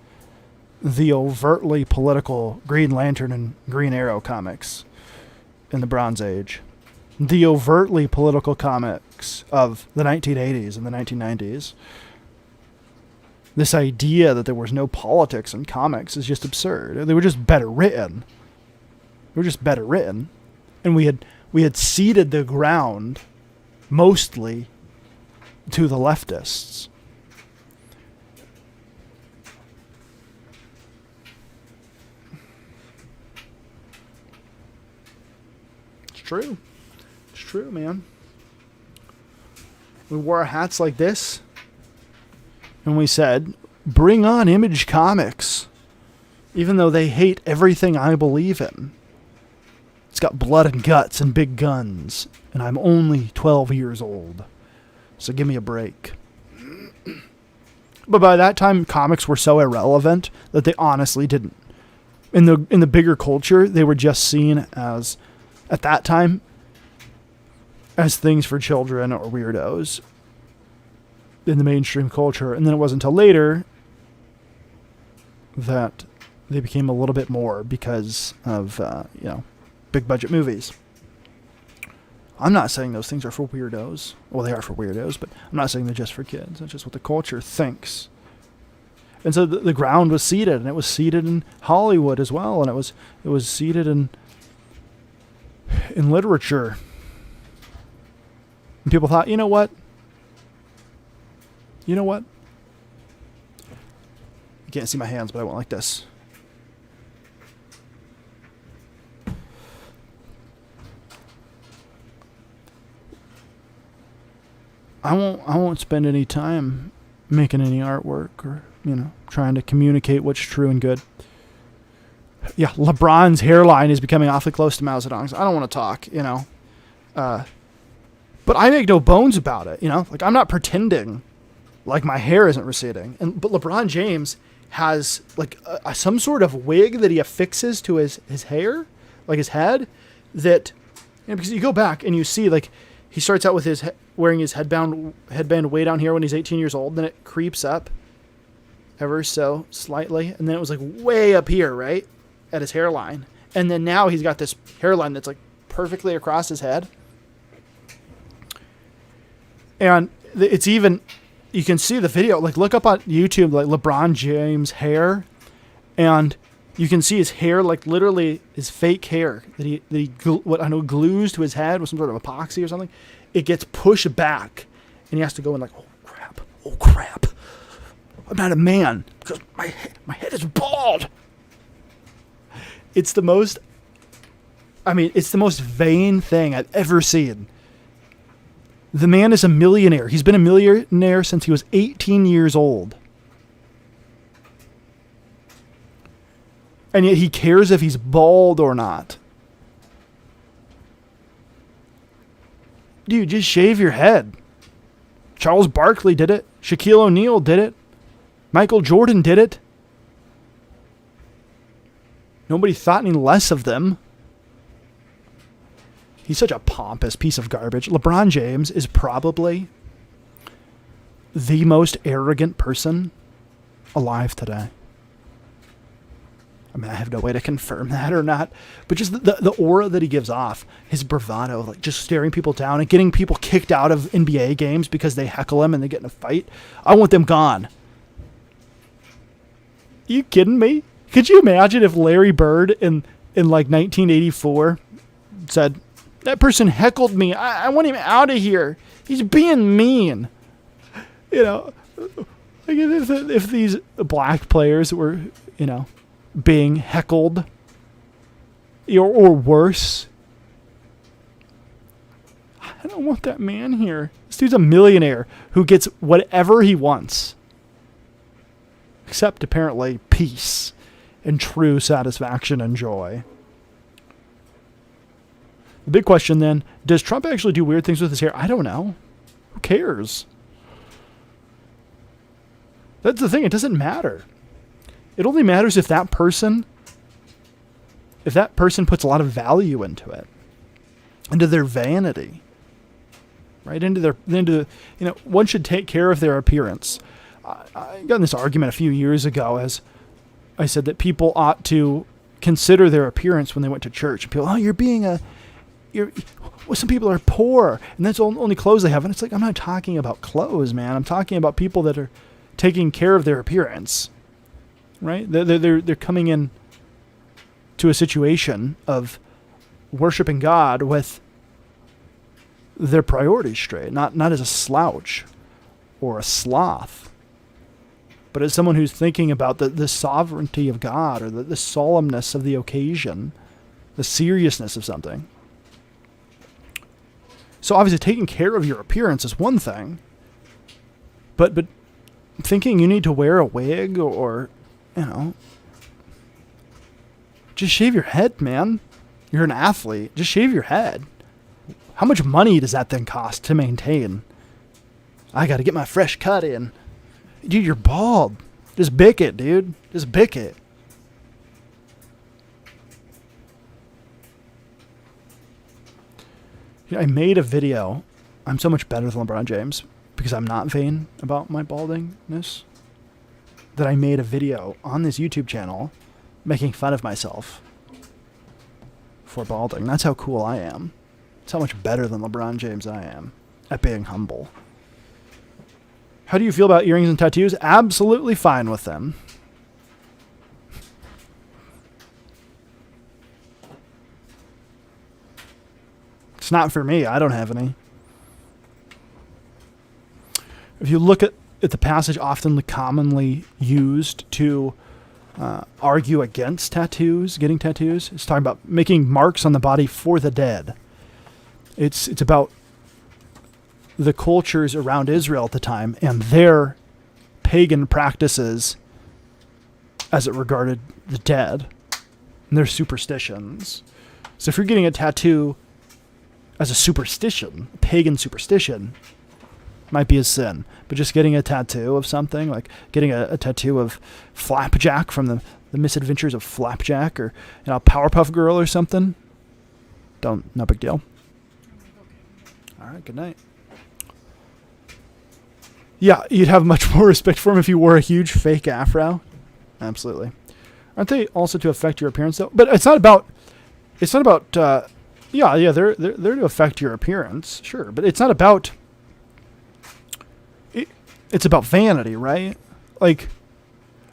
the overtly political Green Lantern and Green Arrow comics in the Bronze Age? The overtly political comics of the 1980s and the 1990s. This idea that there was no politics in comics is just absurd. They were just better written. And we had ceded the ground mostly to the leftists. It's true, man. We wore our hats like this, and we said, bring on Image Comics, even though they hate everything I believe in. It's got blood and guts and big guns, and I'm only 12 years old, so give me a break. But by that time, comics were so irrelevant that they honestly didn't. In the bigger culture, they were just seen as, at that time, as things for children or weirdos in the mainstream culture. And then it wasn't until later that they became a little bit more because of, big budget movies. I'm not saying those things are for weirdos. Well, they are for weirdos, but I'm not saying they're just for kids. That's just what the culture thinks. And so the ground was seeded, and it was seeded in Hollywood as well, and it was seeded in literature. And people thought, you know what? You can't see my hands, but I went like this. I won't spend any time making any artwork or, trying to communicate what's true and good. Yeah, LeBron's hairline is becoming awfully close to Mao Zedong's. I don't want to talk, but I make no bones about it, Like, I'm not pretending like my hair isn't receding. But LeBron James has, like, some sort of wig that he affixes to his hair, like his head, that, because you go back and you see, like, he starts out with wearing his headband way down here when he's 18 years old. Then it creeps up ever so slightly. And then it was, like, way up here, right, at his hairline. And then now he's got this hairline that's, like, perfectly across his head. And it's even, you can see the video, like, look up on YouTube, like, LeBron James hair, and you can see his hair, like, literally his fake hair that he glues to his head with some sort of epoxy or something. It gets pushed back, and he has to go in like, oh crap, I'm not a man because my head is bald. It's the most vain thing I've ever seen. The man is a millionaire. He's been a millionaire since he was 18 years old. And yet he cares if he's bald or not. Dude, just shave your head. Charles Barkley did it. Shaquille O'Neal did it. Michael Jordan did it. Nobody thought any less of them. He's such a pompous piece of garbage. LeBron James is probably the most arrogant person alive today. I mean, I have no way to confirm that or not, but just the aura that he gives off, his bravado, like just staring people down and getting people kicked out of NBA games because they heckle him and they get in a fight. I want them gone. Are you kidding me? Could you imagine if Larry Bird in like 1984 said, that person heckled me. I want him out of here. He's being mean. Like if these black players were, being heckled or worse. I don't want that man here. This dude's a millionaire who gets whatever he wants. Except apparently peace and true satisfaction and joy. The big question then, does Trump actually do weird things with his hair? I don't know. Who cares? That's the thing. It doesn't matter. It only matters if that person puts a lot of value into it, into their vanity, right? One should take care of their appearance. I got in this argument a few years ago as I said that people ought to consider their appearance when they went to church. And people, some people are poor and that's only clothes they have. And it's like, I'm not talking about clothes, man. I'm talking about people that are taking care of their appearance, right? They're coming in to a situation of worshiping God with their priorities straight, not as a slouch or a sloth, but as someone who's thinking about the sovereignty of God or the solemnness of the occasion, the seriousness of something. So obviously taking care of your appearance is one thing, but thinking you need to wear a wig or just shave your head, man. You're an athlete. Just shave your head. How much money does that thing cost to maintain? I got to get my fresh cut in. Dude, you're bald. Just bick it, dude. Just bick it. I made a video. I'm so much better than LeBron James because I'm not vain about my baldingness, that I made a video on this YouTube channel making fun of myself for balding. That's how cool I am. That's how much better than LeBron James I am at being humble. How do you feel about earrings and tattoos? Absolutely fine with them. It's not for me. I don't have any. If you look at the passage often commonly used to argue against tattoos, getting tattoos, it's talking about making marks on the body for the dead. It's about the cultures around Israel at the time and their pagan practices as it regarded the dead and their superstitions. So if you're getting a tattoo as a superstition, a pagan superstition, might be a sin. But just getting a tattoo of something, like getting a tattoo of Flapjack from the Misadventures of Flapjack, or Powerpuff Girl or something, no big deal. All right, good night. Yeah, you'd have much more respect for him if you wore a huge fake afro. Absolutely. Aren't they also to affect your appearance though? But it's not about. Yeah, they're to affect your appearance, sure, but it's not about. It's about vanity, right? Like,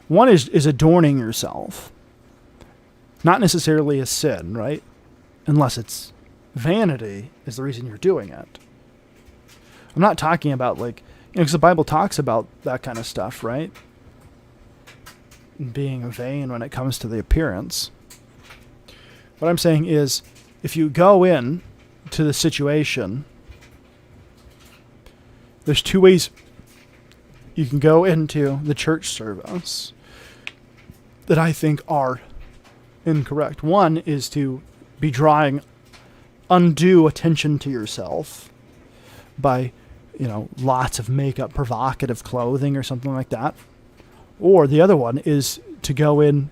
one is adorning yourself, not necessarily a sin, right? Unless it's vanity is the reason you're doing it. I'm not talking about because the Bible talks about that kind of stuff, right? Being vain when it comes to the appearance. What I'm saying is, if you go in to the situation, there's two ways you can go into the church service that I think are incorrect. One is to be drawing undue attention to yourself by, lots of makeup, provocative clothing or something like that. Or the other one is to go in,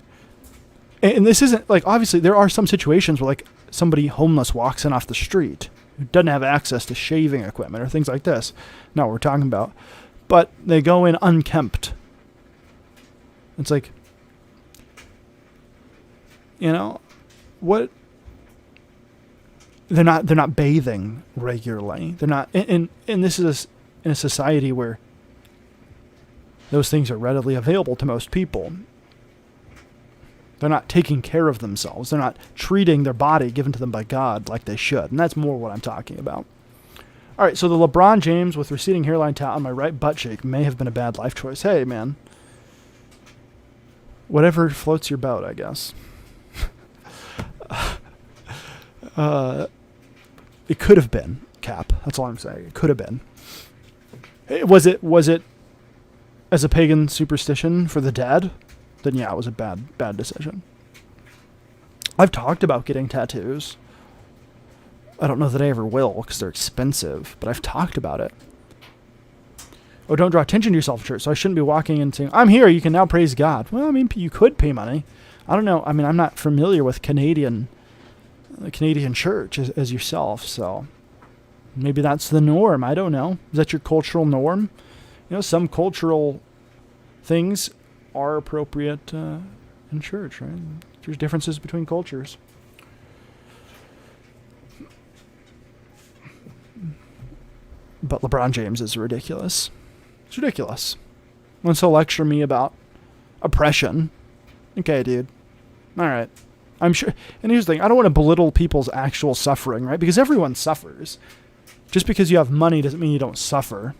and this isn't obviously there are some situations where somebody homeless walks in off the street who doesn't have access to shaving equipment or things like this. Not what we're talking about. But they go in unkempt. It's what? They're not bathing regularly. They're not, and this is in a society where those things are readily available to most people. They're not taking care of themselves. They're not treating their body given to them by God like they should. And that's more what I'm talking about. All right, so the LeBron James with receding hairline tat on my right butt cheek may have been a bad life choice. Hey, man. Whatever floats your boat, I guess. It could have been, Cap. That's all I'm saying. It could have been. Was it as a pagan superstition for the dead? Then yeah, it was a bad decision. I've talked about getting tattoos. I don't know that I ever will because they're expensive, but I've talked about it. Oh, don't draw attention to yourself, church. So I shouldn't be walking in saying, I'm here, you can now praise God. Well, I mean, you could pay money. I don't know. I mean, I'm not familiar with the Canadian church as yourself, so maybe that's the norm. I don't know. Is that your cultural norm? Some cultural things are appropriate in church, right? There's differences between cultures. But LeBron James is ridiculous. It's ridiculous. Wants to lecture me about oppression. Okay, dude. All right. I'm sure. And here's the thing. I don't want to belittle people's actual suffering, right? Because everyone suffers. Just because you have money doesn't mean you don't suffer.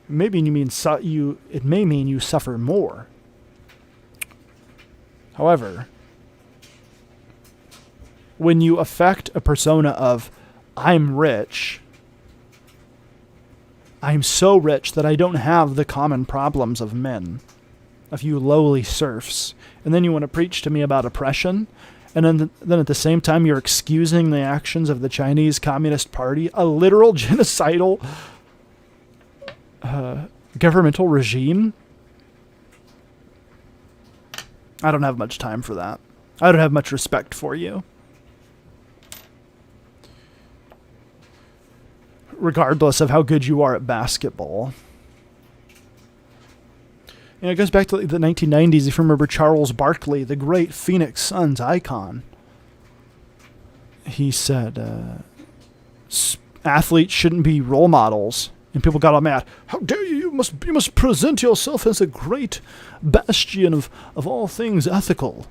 Maybe you mean it may mean you suffer more. However, when you affect a persona of, I'm rich, I'm so rich that I don't have the common problems of men, of you lowly serfs, and then you want to preach to me about oppression, and then at the same time you're excusing the actions of the Chinese Communist Party, a literal genocidal governmental regime. I don't have much time for that. I don't have much respect for you. Regardless of how good you are at basketball. It goes back to the 1990s. If you remember Charles Barkley, the great Phoenix Suns icon, he said athletes shouldn't be role models. And people got all mad. How dare you? You must present yourself as a great bastion of all things ethical.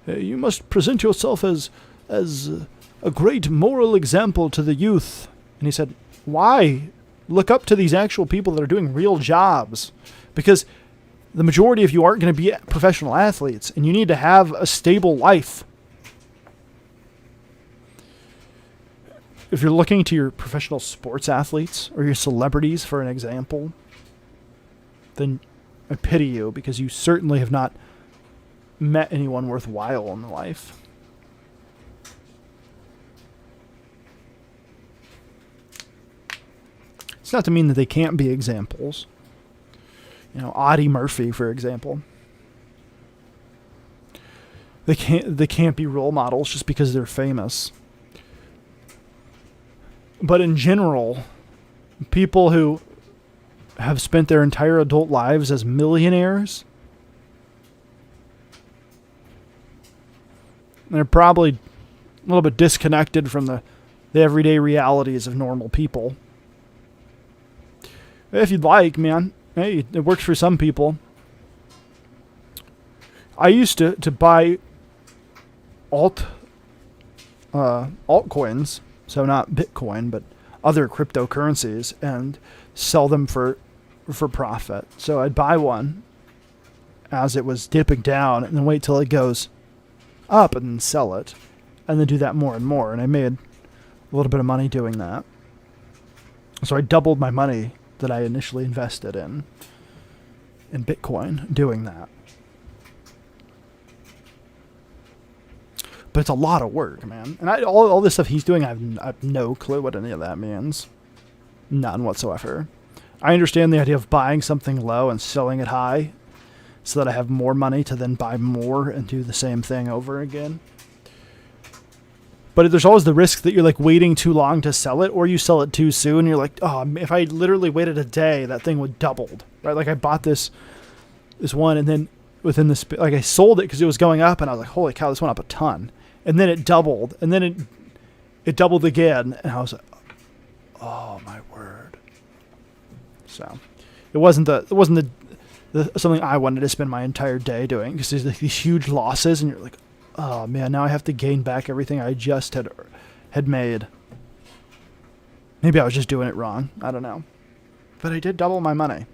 You must present yourself as a great moral example to the youth. And he said, why? Look up to these actual people that are doing real jobs. Because the majority of you aren't going to be professional athletes, and you need to have a stable life. If you're looking to your professional sports athletes or your celebrities for an example, then I pity you, because you certainly have not met anyone worthwhile in life. It's not to mean that they can't be examples. You know, Audie Murphy, for example. They can't be role models just because they're famous. But in general, people who have spent their entire adult lives as millionaires, they're probably a little bit disconnected from the everyday realities of normal people. If you'd like, man, hey, it works for some people. I used to buy altcoins, so not Bitcoin, but other cryptocurrencies, and sell them for profit. So I'd buy one as it was dipping down, and then wait till it goes up and then sell it, and then do that more and more. And I made a little bit of money doing that. So I doubled my money that I initially invested in Bitcoin doing that. But it's a lot of work, man. And all this stuff he's doing, I have no clue what any of that means. None whatsoever. I understand the idea of buying something low and selling it high so that I have more money to then buy more and do the same thing over again. But there's always the risk that you're like waiting too long to sell it, or you sell it too soon. You're like, oh, if I literally waited a day, that thing would doubled, right? Like I bought this one, and then within this, like I sold it because it was going up, and I was like, holy cow, this went up a ton. And then it doubled, and then it doubled again, and I was like, oh my word. So it wasn't the something I wanted to spend my entire day doing, because there's like these huge losses, and you're like, oh man, now I have to gain back everything I just had made. Maybe I was just doing it wrong. I don't know. But I did double my money.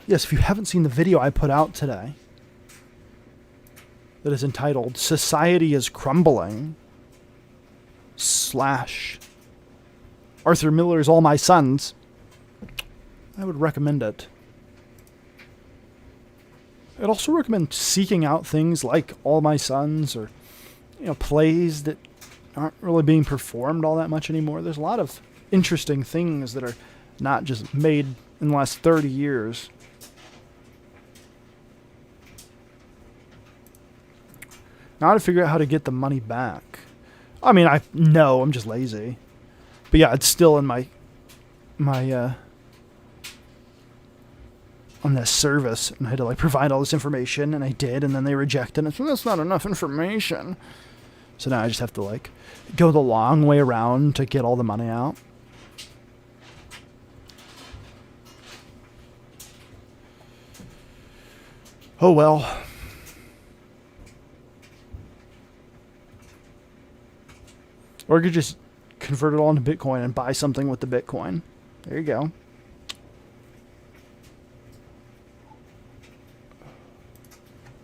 Yes, if you haven't seen the video I put out today that is entitled "Society is Crumbling" / Arthur Miller's All My Sons, I would recommend it. I'd also recommend seeking out things like All My Sons, or plays that aren't really being performed all that much anymore. There's a lot of interesting things that are not just made in the last 30 years. Now to figure out how to get the money back. I mean, I'm just lazy. But yeah, it's still in my on this service, and I had to provide all this information, and I did, and then they rejected it. So that's not enough information. So now I just have to go the long way around to get all the money out. Oh well. Or you could just convert it all into Bitcoin and buy something with the Bitcoin. There you go.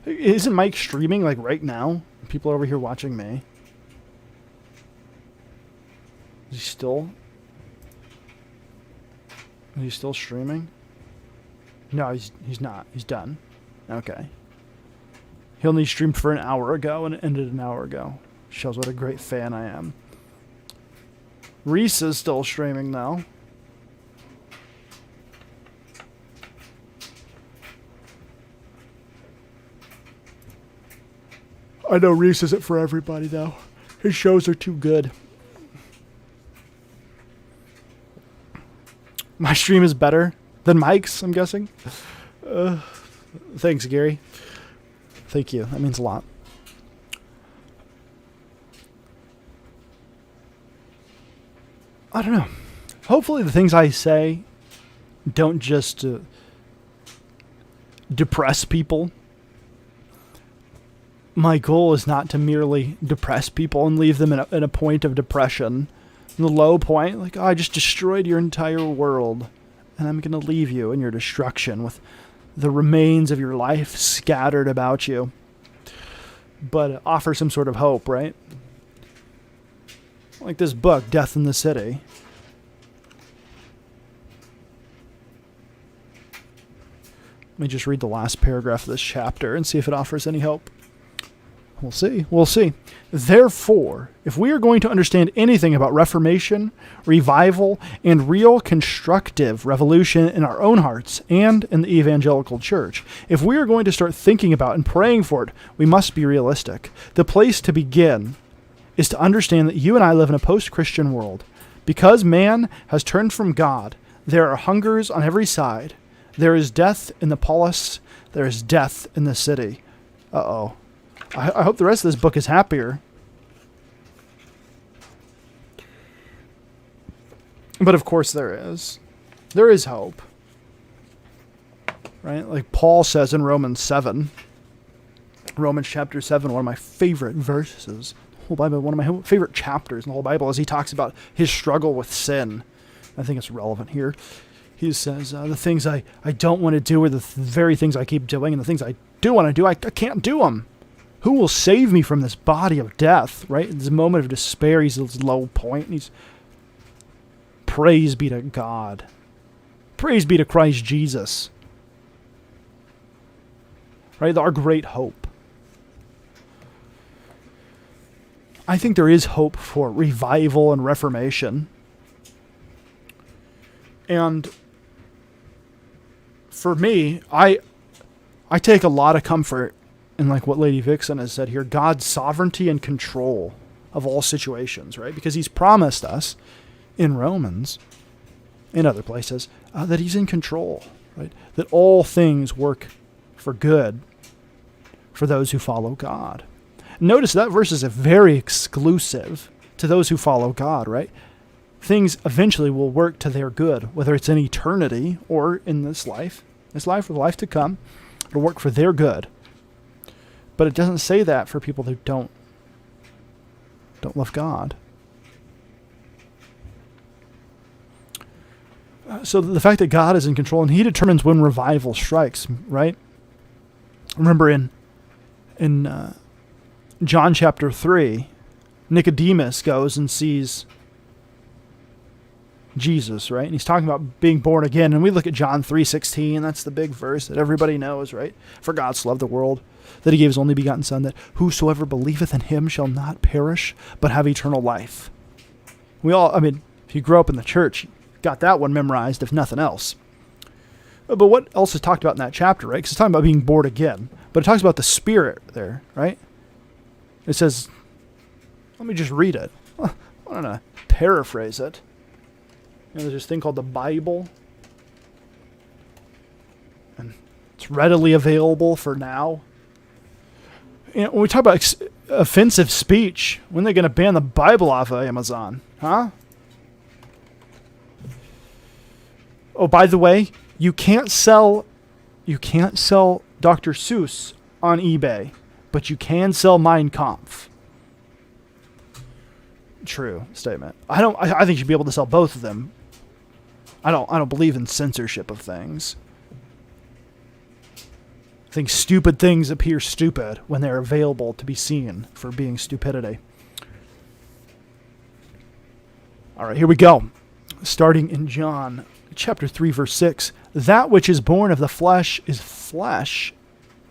Isn't Mike streaming right now? People are over here watching me. Is he still streaming? No, he's not. He's done. Okay. He only streamed for an hour ago and it ended an hour ago. Shows what a great fan I am. Reese is still streaming though. I know Reese isn't for everybody though. His shows are too good. My stream is better than Mike's, I'm guessing. Thanks, Gary. Thank you. That means a lot. I don't know. Hopefully the things I say don't just depress people. My goal is not to merely depress people and leave them in a point of depression. In the low point, I just destroyed your entire world, and I'm going to leave you in your destruction with the remains of your life scattered about you. But offer some sort of hope, right? Like this book, Death in the City. Let me just read the last paragraph of this chapter and see if it offers any hope. We'll see. We'll see. Therefore, if we are going to understand anything about Reformation, revival, and real constructive revolution in our own hearts and in the evangelical church, if we are going to start thinking about and praying for it, we must be realistic. The place to begin is to understand that you and I live in a post-Christian world. Because man has turned from God, there are hungers on every side. There is death in the polis. There is death in the city. Uh-oh. I hope the rest of this book is happier. But of course there is. There is hope. Right? Like Paul says in Romans 7. Romans chapter 7, one of my favorite verses. The whole Bible, one of my favorite chapters in the whole Bible, as he talks about his struggle with sin. I think it's relevant here. He says, the things I don't want to do are the very things I keep doing, and the things I do want to do, I can't do them. Who will save me from this body of death, right? In this moment of despair, he's at his low point, and he's, praise be to God. Praise be to Christ Jesus. Right? Our great hope. I think there is hope for revival and reformation. And for me, I take a lot of comfort in like what Lady Vixen has said here, God's sovereignty and control of all situations, right? Because he's promised us in Romans, in other places, that he's in control, right? That all things work for good for those who follow God. Notice that verse is very exclusive to those who follow God, right? Things eventually will work to their good, whether it's in eternity or in this life or the life to come. It'll work for their good. But it doesn't say that for people who don't love God. So the fact that God is in control and he determines when revival strikes, right? Remember in John chapter 3, Nicodemus goes and sees Jesus, right? And he's talking about being born again. And we look at John 3:16. That's the big verse that everybody knows, right? For God so loved the world that he gave his only begotten Son, that whosoever believeth in him shall not perish, but have eternal life. We all, if you grew up in the church, you got that one memorized, if nothing else. But what else is talked about in that chapter, right? Because it's talking about being born again. But it talks about the Spirit there, right? It says, let me just read it. I don't know, paraphrase it. There's this thing called the Bible. And it's readily available for now. When we talk about offensive speech, when are they going to ban the Bible off of Amazon? Huh? Oh, by the way, you can't sell Dr. Seuss on eBay, but you can sell Mein Kampf. True statement. I think you should be able to sell both of them. I don't believe in censorship of things. I think stupid things appear stupid when they're available to be seen for being stupidity. All right, here we go. Starting in John chapter 3, verse 6. That which is born of the flesh is flesh,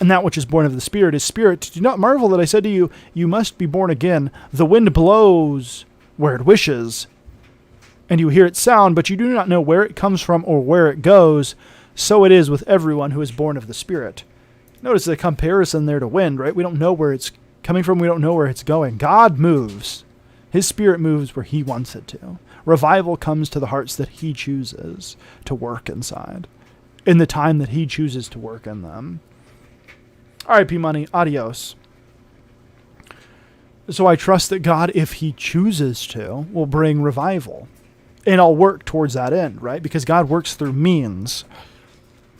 and that which is born of the Spirit is spirit. Do not marvel that I said to you, you must be born again. The wind blows where it wishes, and you hear its sound, but you do not know where it comes from or where it goes. So it is with everyone who is born of the Spirit. Notice the comparison there to wind, right? We don't know where it's coming from. We don't know where it's going. God moves. His Spirit moves where he wants it to. Revival comes to the hearts that he chooses to work inside, in the time that he chooses to work in them. All right, P-Money, adios. So I trust that God, if he chooses to, will bring revival. And I'll work towards that end, right? Because God works through means.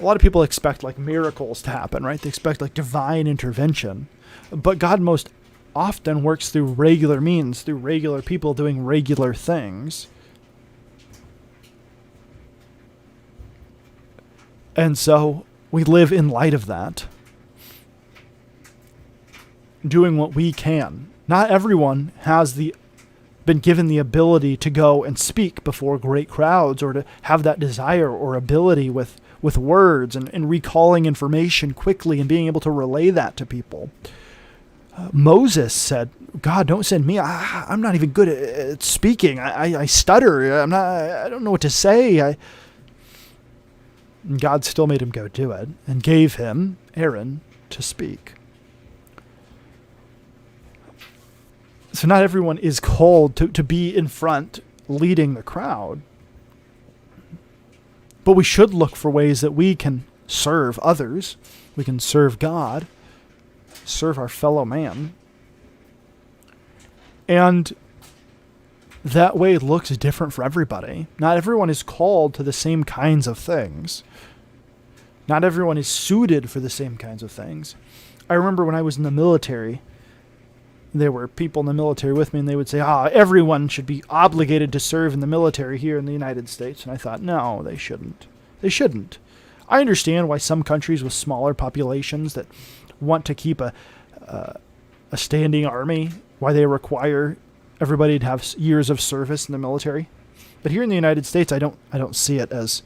A lot of people expect like miracles to happen, right? They expect like divine intervention. But God most often works through regular means, through regular people doing regular things. And so we live in light of that, doing what we can. Not everyone has the been given the ability to go and speak before great crowds, or to have that desire or ability with words and recalling information quickly and being able to relay that to people. Moses said, God, don't send me. I'm not even good at speaking. I stutter. I don't know what to say. And God still made him go do it and gave him Aaron to speak. So not everyone is called to be in front leading the crowd. But we should look for ways that we can serve others. We can serve God, serve our fellow man. And that way looks different for everybody. Not everyone is called to the same kinds of things. Not everyone is suited for the same kinds of things. I remember when I was in the military, there were people in the military with me, and they would say, everyone should be obligated to serve in the military here in the United States. And I thought, no, they shouldn't. They shouldn't. I understand why some countries with smaller populations that want to keep a standing army, why they require everybody to have years of service in the military. But here in the United States, I don't see it as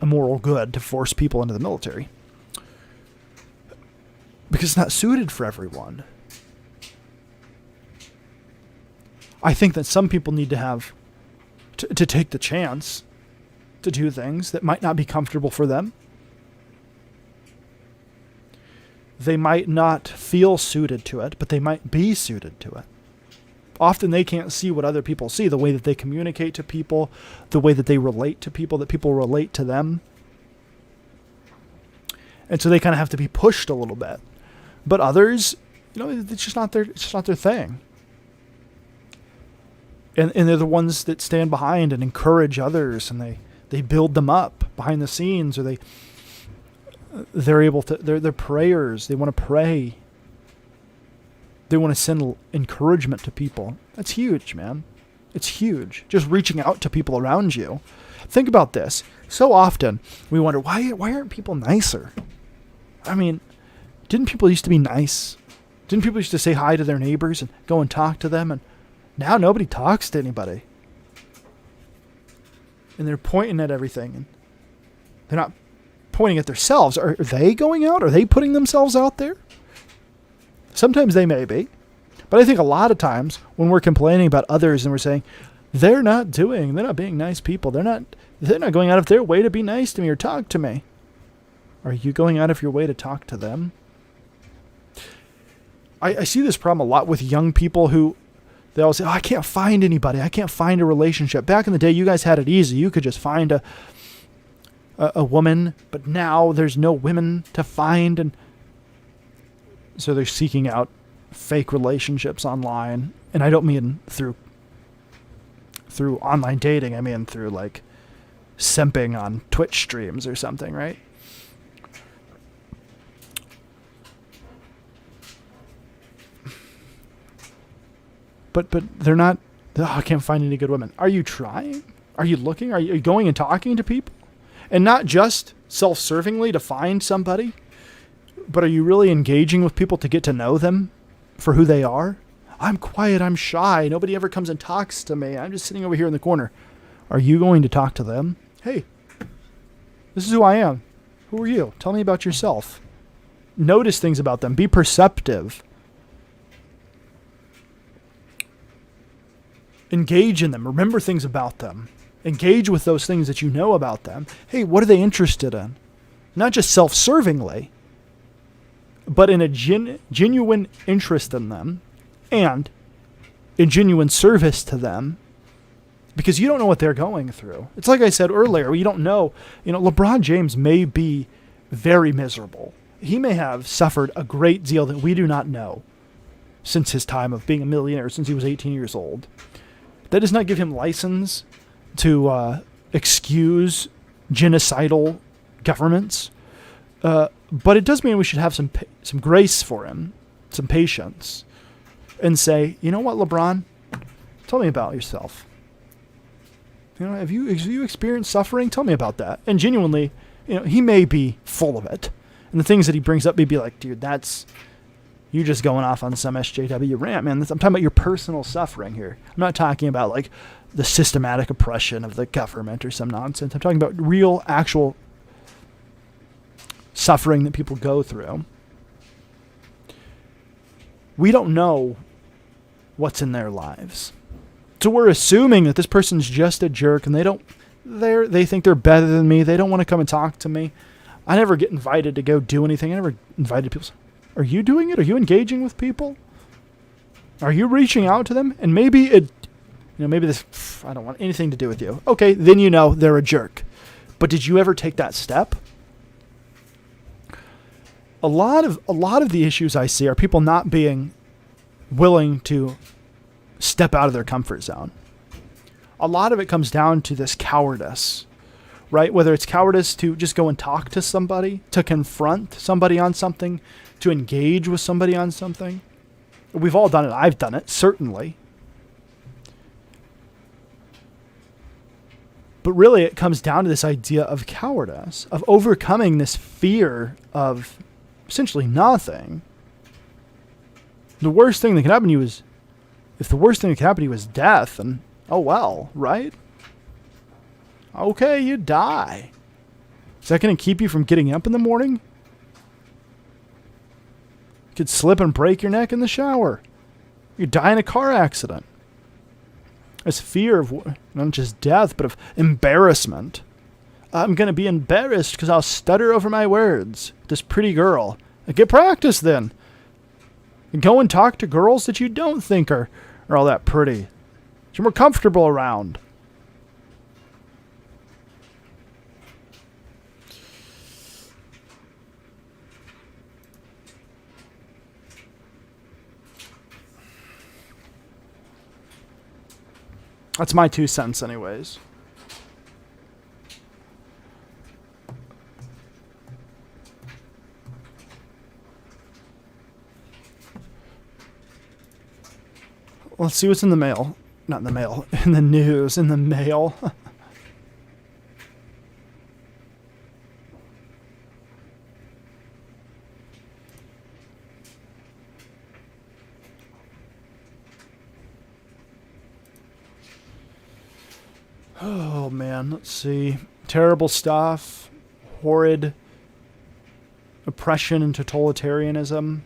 a moral good to force people into the military, because it's not suited for everyone. I think that some people need to have to take the chance to do things that might not be comfortable for them. They might not feel suited to it, but they might be suited to it. Often they can't see what other people see, the way that they communicate to people, the way that they relate to people, that people relate to them. And so they kind of have to be pushed a little bit. But others, it's just not their thing. And they're the ones that stand behind and encourage others, and they build them up behind the scenes, or they're able to, they're prayers. They want to pray. They want to send encouragement to people. That's huge, man. It's huge. Just reaching out to people around you. Think about this. So often we wonder, why aren't people nicer? I mean, didn't people used to be nice? Didn't people used to say hi to their neighbors and go and talk to them? And now nobody talks to anybody. And they're pointing at everything. And they're not pointing at themselves. Are they going out? Are they putting themselves out there? Sometimes they may be. But I think a lot of times when we're complaining about others and we're saying, they're not being nice people. They're not going out of their way to be nice to me or talk to me. Are you going out of your way to talk to them? I see this problem a lot with young people who they always say, I can't find anybody. I can't find a relationship. Back in the day, you guys had it easy. You could just find a woman, but now there's no women to find, and so they're seeking out fake relationships online. And I don't mean through online dating. I mean through like simping on Twitch streams or something, right? But they're not, I can't find any good women. Are you trying? Are you looking? Are you going and talking to people? And not just self-servingly to find somebody, but are you really engaging with people to get to know them for who they are? I'm quiet. I'm shy. Nobody ever comes and talks to me. I'm just sitting over here in the corner. Are you going to talk to them? Hey, this is who I am. Who are you? Tell me about yourself. Notice things about them. Be perceptive. Engage in them. Remember things about them. Engage with those things that you know about them. Hey, what are they interested in? Not just self-servingly, but in a genuine interest in them and in genuine service to them, because you don't know what they're going through. It's like I said earlier, you don't know. LeBron James may be very miserable. He may have suffered a great deal that we do not know since his time of being a millionaire, since he was 18 years old. That does not give him license to excuse genocidal governments, but it does mean we should have some grace for him, some patience, and say, you know what, LeBron, tell me about yourself. Have you experienced suffering? Tell me about that. And genuinely, he may be full of it, and the things that he brings up may be like, dude, that's You just going off on some SJW rant, man. I'm talking about your personal suffering here. I'm not talking about like the systematic oppression of the government or some nonsense. I'm talking about real, actual suffering that people go through. We don't know what's in their lives. So we're assuming that this person's just a jerk and they think they're better than me. They don't want to come and talk to me. I never get invited to go do anything. I never invited people. Are you doing it? Are you engaging with people? Are you reaching out to them? And maybe I don't want anything to do with you. Okay, then they're a jerk. But did you ever take that step? A lot of the issues I see are people not being willing to step out of their comfort zone. A lot of it comes down to this cowardice, right? Whether it's cowardice to just go and talk to somebody, to confront somebody on something, to engage with somebody on something. We've all done it. I've done it, certainly. But really, it comes down to this idea of cowardice, of overcoming this fear of essentially nothing. The worst thing that can happen to you is, if the worst thing that can happen to you is death, and oh well, right? Okay, you die. Is that going to keep you from getting up in the morning? You could slip and break your neck in the shower. You die in a car accident. This fear of not just death, but of embarrassment. I'm going to be embarrassed because I'll stutter over my words. This pretty girl. Get practice then. Go and talk to girls that you don't think are all that pretty. That you're more comfortable around. That's my 2 cents anyways. Let's see what's in the mail. Not in the mail. In the news. In the mail. Oh, man. Let's see. Terrible stuff. Horrid oppression and totalitarianism.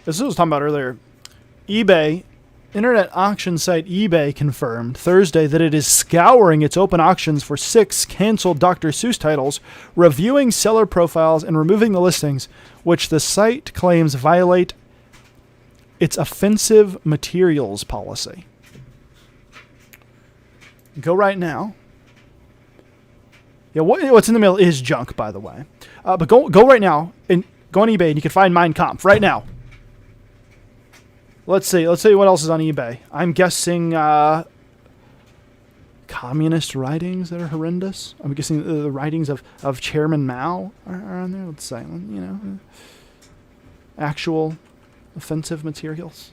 This is what I was talking about earlier. eBay, internet auction site eBay confirmed Thursday that it is scouring its open auctions for 6 canceled Dr. Seuss titles, reviewing seller profiles and removing the listings, which the site claims violate its offensive materials policy. Go right now. Yeah, what's in the mail is junk, by the way. But go right now and go on eBay and you can find Mein Kampf right now. Let's see what else is on eBay. I'm guessing communist writings that are horrendous. I'm guessing the writings of Chairman Mao are on there. Let's say, actual offensive materials.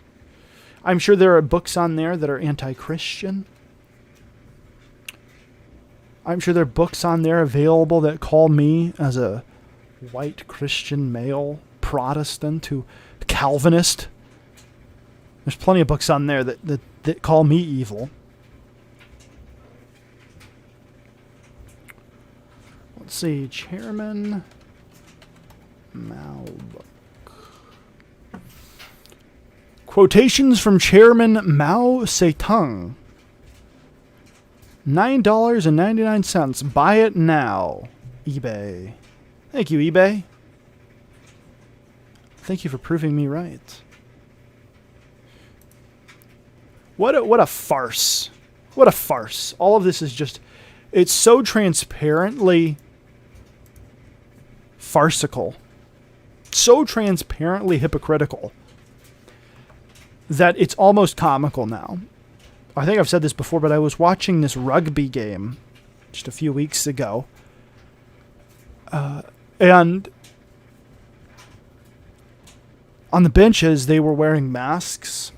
I'm sure there are books on there that are anti-Christian. I'm sure there are books on there available that call me as a white Christian male Protestant who Calvinist. There's plenty of books on there that call me evil. Let's see. Chairman Mao book. Quotations from Chairman Mao Zedong. $9.99. Buy it now. eBay. Thank you, eBay. Thank you for proving me right. What a farce. What a farce. All of this is just, it's so transparently farcical, so transparently hypocritical that it's almost comical now. I think I've said this before, but I was watching this rugby game just a few weeks ago. And on the benches, they were wearing masks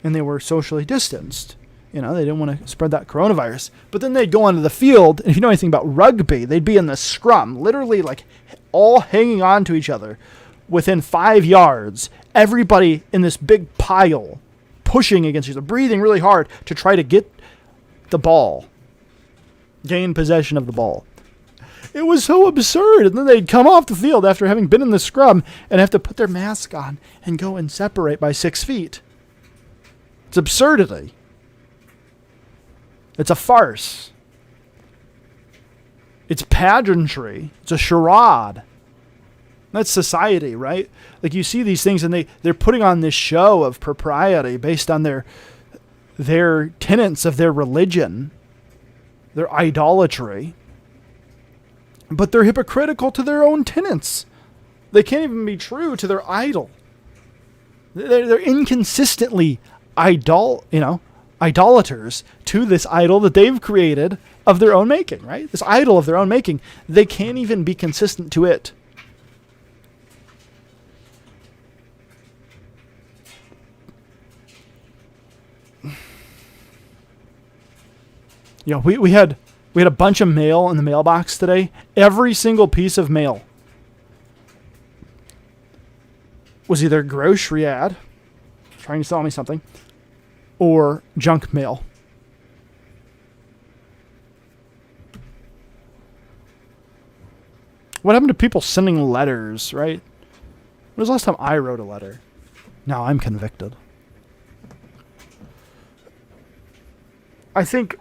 and they were socially distanced. You know, they didn't want to spread that coronavirus. But then they'd go onto the field, and if you know anything about rugby, they'd be in the scrum, literally like all hanging on to each other within 5 yards. Everybody in this big pile, pushing against each other, breathing really hard to try to get the ball, gain possession of the ball. It was so absurd. And then they'd come off the field after having been in the scrum and have to put their mask on and go and separate by 6 feet. It's absurdity. It's a farce. It's pageantry. It's a charade. That's society, right? Like, you see these things and they're putting on this show of propriety based on their tenets of their religion, their idolatry. But they're hypocritical to their own tenets. They can't even be true to their idol. They're inconsistently idolaters to this idol that they've created of their own making, right? This idol of their own making. They can't even be consistent to it. You know, we had a bunch of mail in the mailbox today. Every single piece of mail was either a grocery ad trying to sell me something or junk mail. What happened to people sending letters, right? When was the last time I wrote a letter? Now I'm convicted. I think,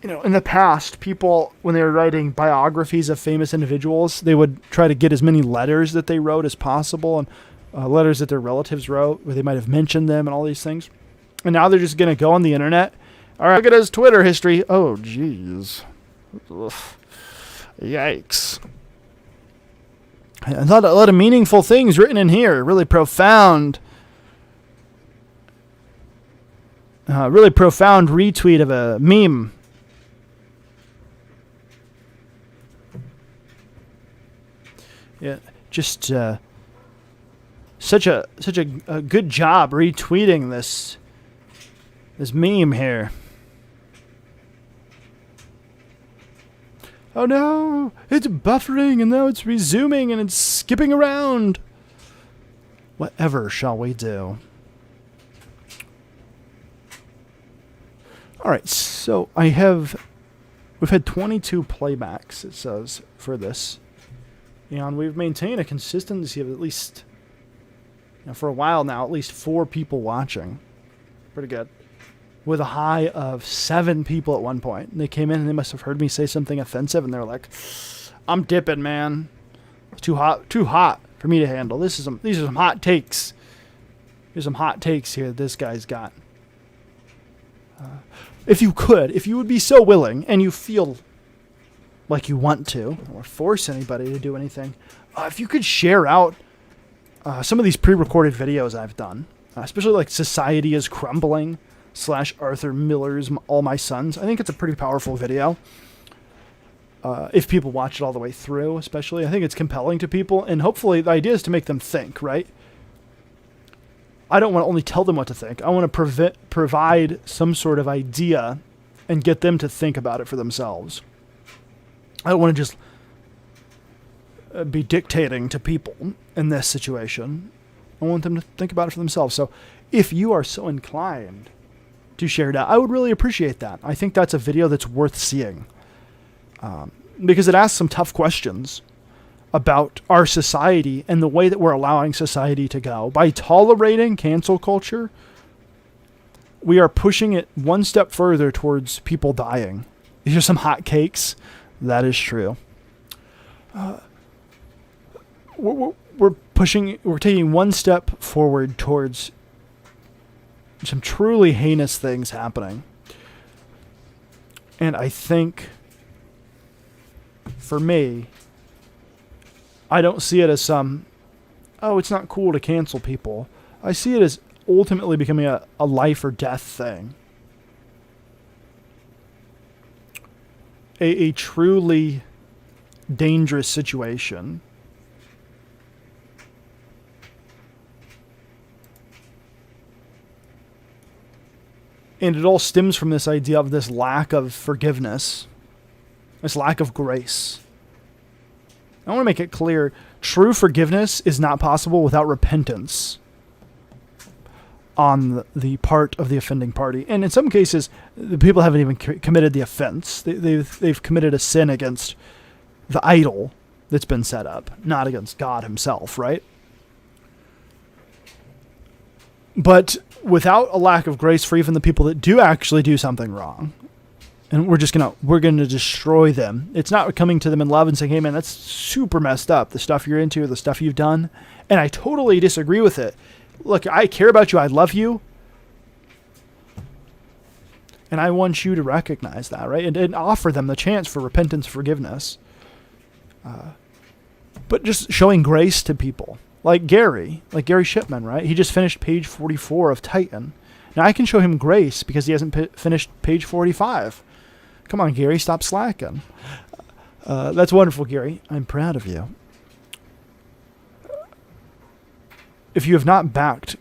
you know, in the past, people, when they were writing biographies of famous individuals, they would try to get as many letters that they wrote as possible, and letters that their relatives wrote, where they might have mentioned them and all these things. And now they're just going to go on the internet. All right, look at his Twitter history. Oh, jeez. Yikes. I thought a lot of meaningful things written in here. Really profound. Really profound retweet of a meme. Yeah, just such a good job retweeting this meme here. Oh no, it's buffering and now it's resuming and it's skipping around. Whatever shall we do? All right, so we've had 22 playbacks, it says, for this. And we've maintained a consistency of at least, for a while now, at least 4 people watching. Pretty good. With a high of 7 people at one point. And they came in and they must have heard me say something offensive, and they're like, I'm dipping, man. It's too hot for me to handle. These are some hot takes. There's some hot takes here that this guy's got. If you would be so willing, and you feel like you want to, or force anybody to do anything, if you could share out some of these pre-recorded videos I've done, especially like Society is Crumbling / Arthur Miller's All My Sons. I think it's a pretty powerful video. If people watch it all the way through, especially, I think it's compelling to people, and hopefully the idea is to make them think, right? I don't want to only tell them what to think. I want to provide some sort of idea and get them to think about it for themselves. I don't want to just be dictating to people in this situation. I want them to think about it for themselves. So if you are so inclined to share it out, I would really appreciate that. I think that's a video that's worth seeing, because it asks some tough questions about our society and the way that we're allowing society to go. By tolerating cancel culture, we are pushing it one step further towards people dying. These are some hot cakes. That is true. We're taking one step forward towards some truly heinous things happening. And I think, for me, I don't see it as it's not cool to cancel people. I see it as ultimately becoming a life or death thing. A truly dangerous situation. And it all stems from this idea of this lack of forgiveness, this lack of grace. I want to make it clear, true forgiveness is not possible without repentance on the part of the offending party. And in some cases, the people haven't even committed the offense. They've committed a sin against the idol that's been set up, not against God himself, right? But without a lack of grace for even the people that do actually do something wrong, and we're going to destroy them. It's not coming to them in love and saying, hey man, that's super messed up, the stuff you're into, the stuff you've done. And I totally disagree with it. Look, I care about you. I love you. And I want you to recognize that, right? And offer them the chance for repentance, forgiveness. But just showing grace to people. Like Gary Shipman, right? He just finished page 44 of Titan. Now I can show him grace because he hasn't finished page 45. Come on, Gary, stop slacking. That's wonderful, Gary. I'm proud of you. If you have not backed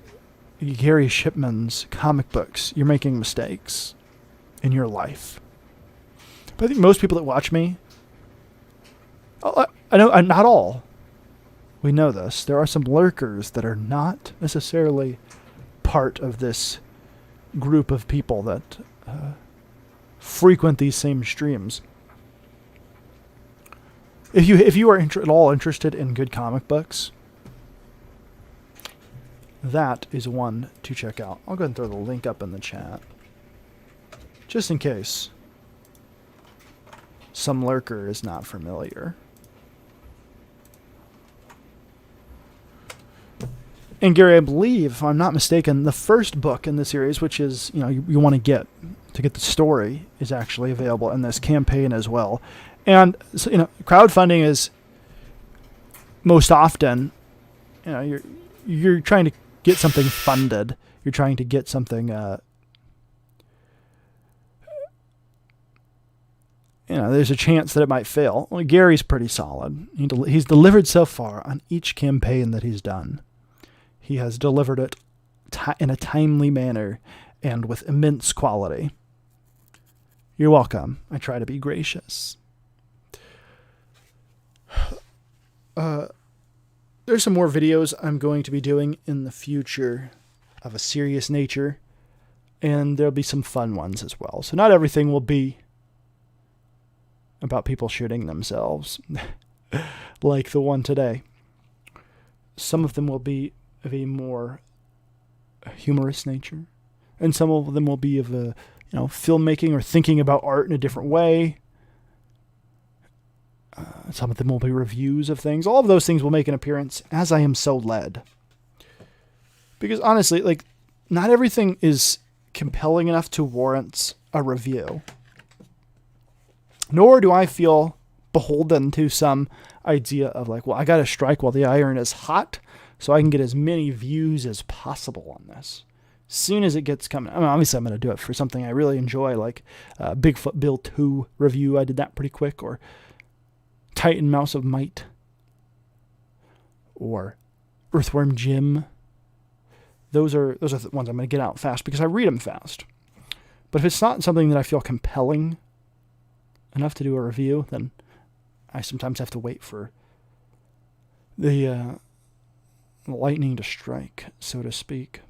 Gary Shipman's comic books, you're making mistakes in your life. But I think most people that watch me, I know, not all. We know this. There are some lurkers that are not necessarily part of this group of people that frequent these same streams. If you are at all interested in good comic books, that is one to check out. I'll go ahead and throw the link up in the chat, just in case some lurker is not familiar. And Gary, I believe, if I'm not mistaken, the first book in the series, which is, you want to get the story, is actually available in this campaign as well. And so, crowdfunding is most often, you're trying to get something funded. You're trying to get something, there's a chance that it might fail. Well, Gary's pretty solid. He's delivered so far on each campaign that he's done. He has delivered it in a timely manner and with immense quality. You're welcome. I try to be gracious. There's some more videos I'm going to be doing in the future of a serious nature, and there'll be some fun ones as well. So not everything will be about people shooting themselves like the one today. Some of them will be of a more humorous nature, and some of them will be of a filmmaking or thinking about art in a different way. Some of them will be reviews of things. All of those things will make an appearance as I am so led, because honestly, not everything is compelling enough to warrant a review, nor do I feel beholden to some idea of I gotta strike while the iron is hot so I can get as many views as possible on this. As soon as it gets coming, obviously I'm going to do it for something I really enjoy, like Bigfoot Bill 2 review. I did that pretty quick. Or Titan Mouse of Might. Or Earthworm Jim. Those are the ones I'm going to get out fast because I read them fast. But if it's not something that I feel compelling enough to do a review, then I sometimes have to wait for the lightning to strike, so to speak.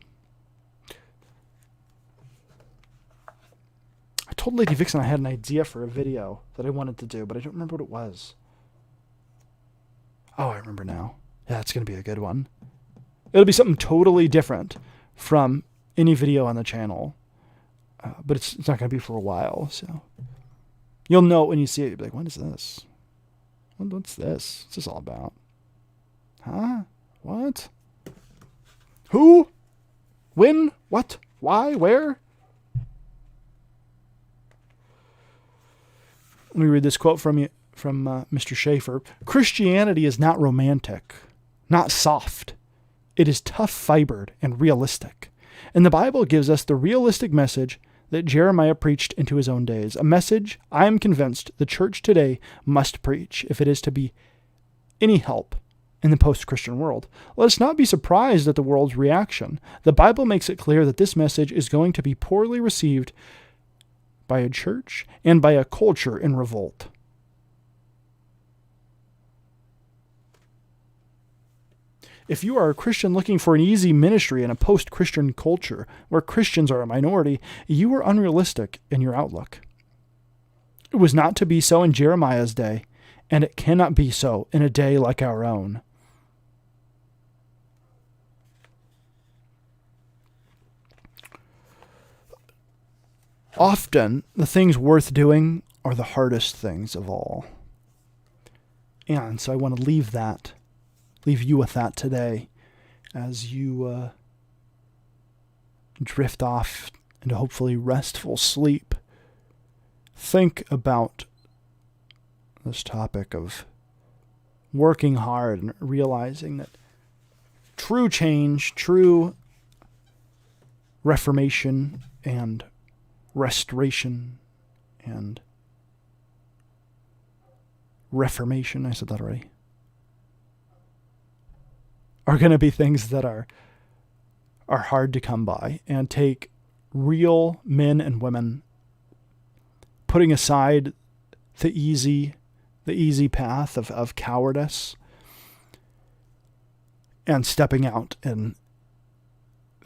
I told Lady Vixen I had an idea for a video that I wanted to do, but I don't remember what it was. Oh, I remember now. Yeah, it's going to be a good one. It'll be something totally different from any video on the channel, but it's not going to be for a while, so you'll know it when you see it. You'll be like, what is this? What's this? What's this all about? Huh? What? Who? When? What? Why? Where? Let me read this quote from Mr. Schaefer. Christianity is not romantic, not soft. It is tough-fibered and realistic. And the Bible gives us the realistic message that Jeremiah preached into his own days, a message I am convinced the church today must preach if it is to be any help in the post-Christian world. Let us not be surprised at the world's reaction. The Bible makes it clear that this message is going to be poorly received by a church and by a culture in revolt. If you are a Christian looking for an easy ministry in a post-Christian culture where Christians are a minority, you are unrealistic in your outlook. It was not to be so in Jeremiah's day, and it cannot be so in a day like our own. Often, the things worth doing are the hardest things of all. And so I want to leave you with that today as you drift off into hopefully restful sleep. Think about this topic of working hard and realizing that true change, true reformation and restoration and reformation, I said that already, are going to be things that are hard to come by and take real men and women putting aside the easy path of cowardice and stepping out in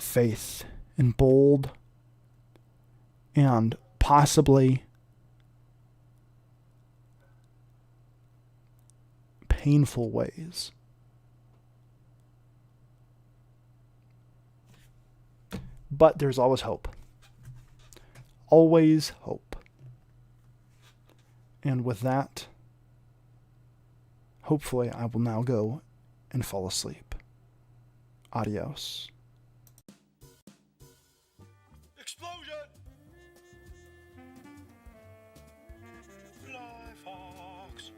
faith and bold and possibly painful ways. But there's always hope. Always hope. And with that, hopefully I will now go and fall asleep. Adios. Explosion! Fly Fox.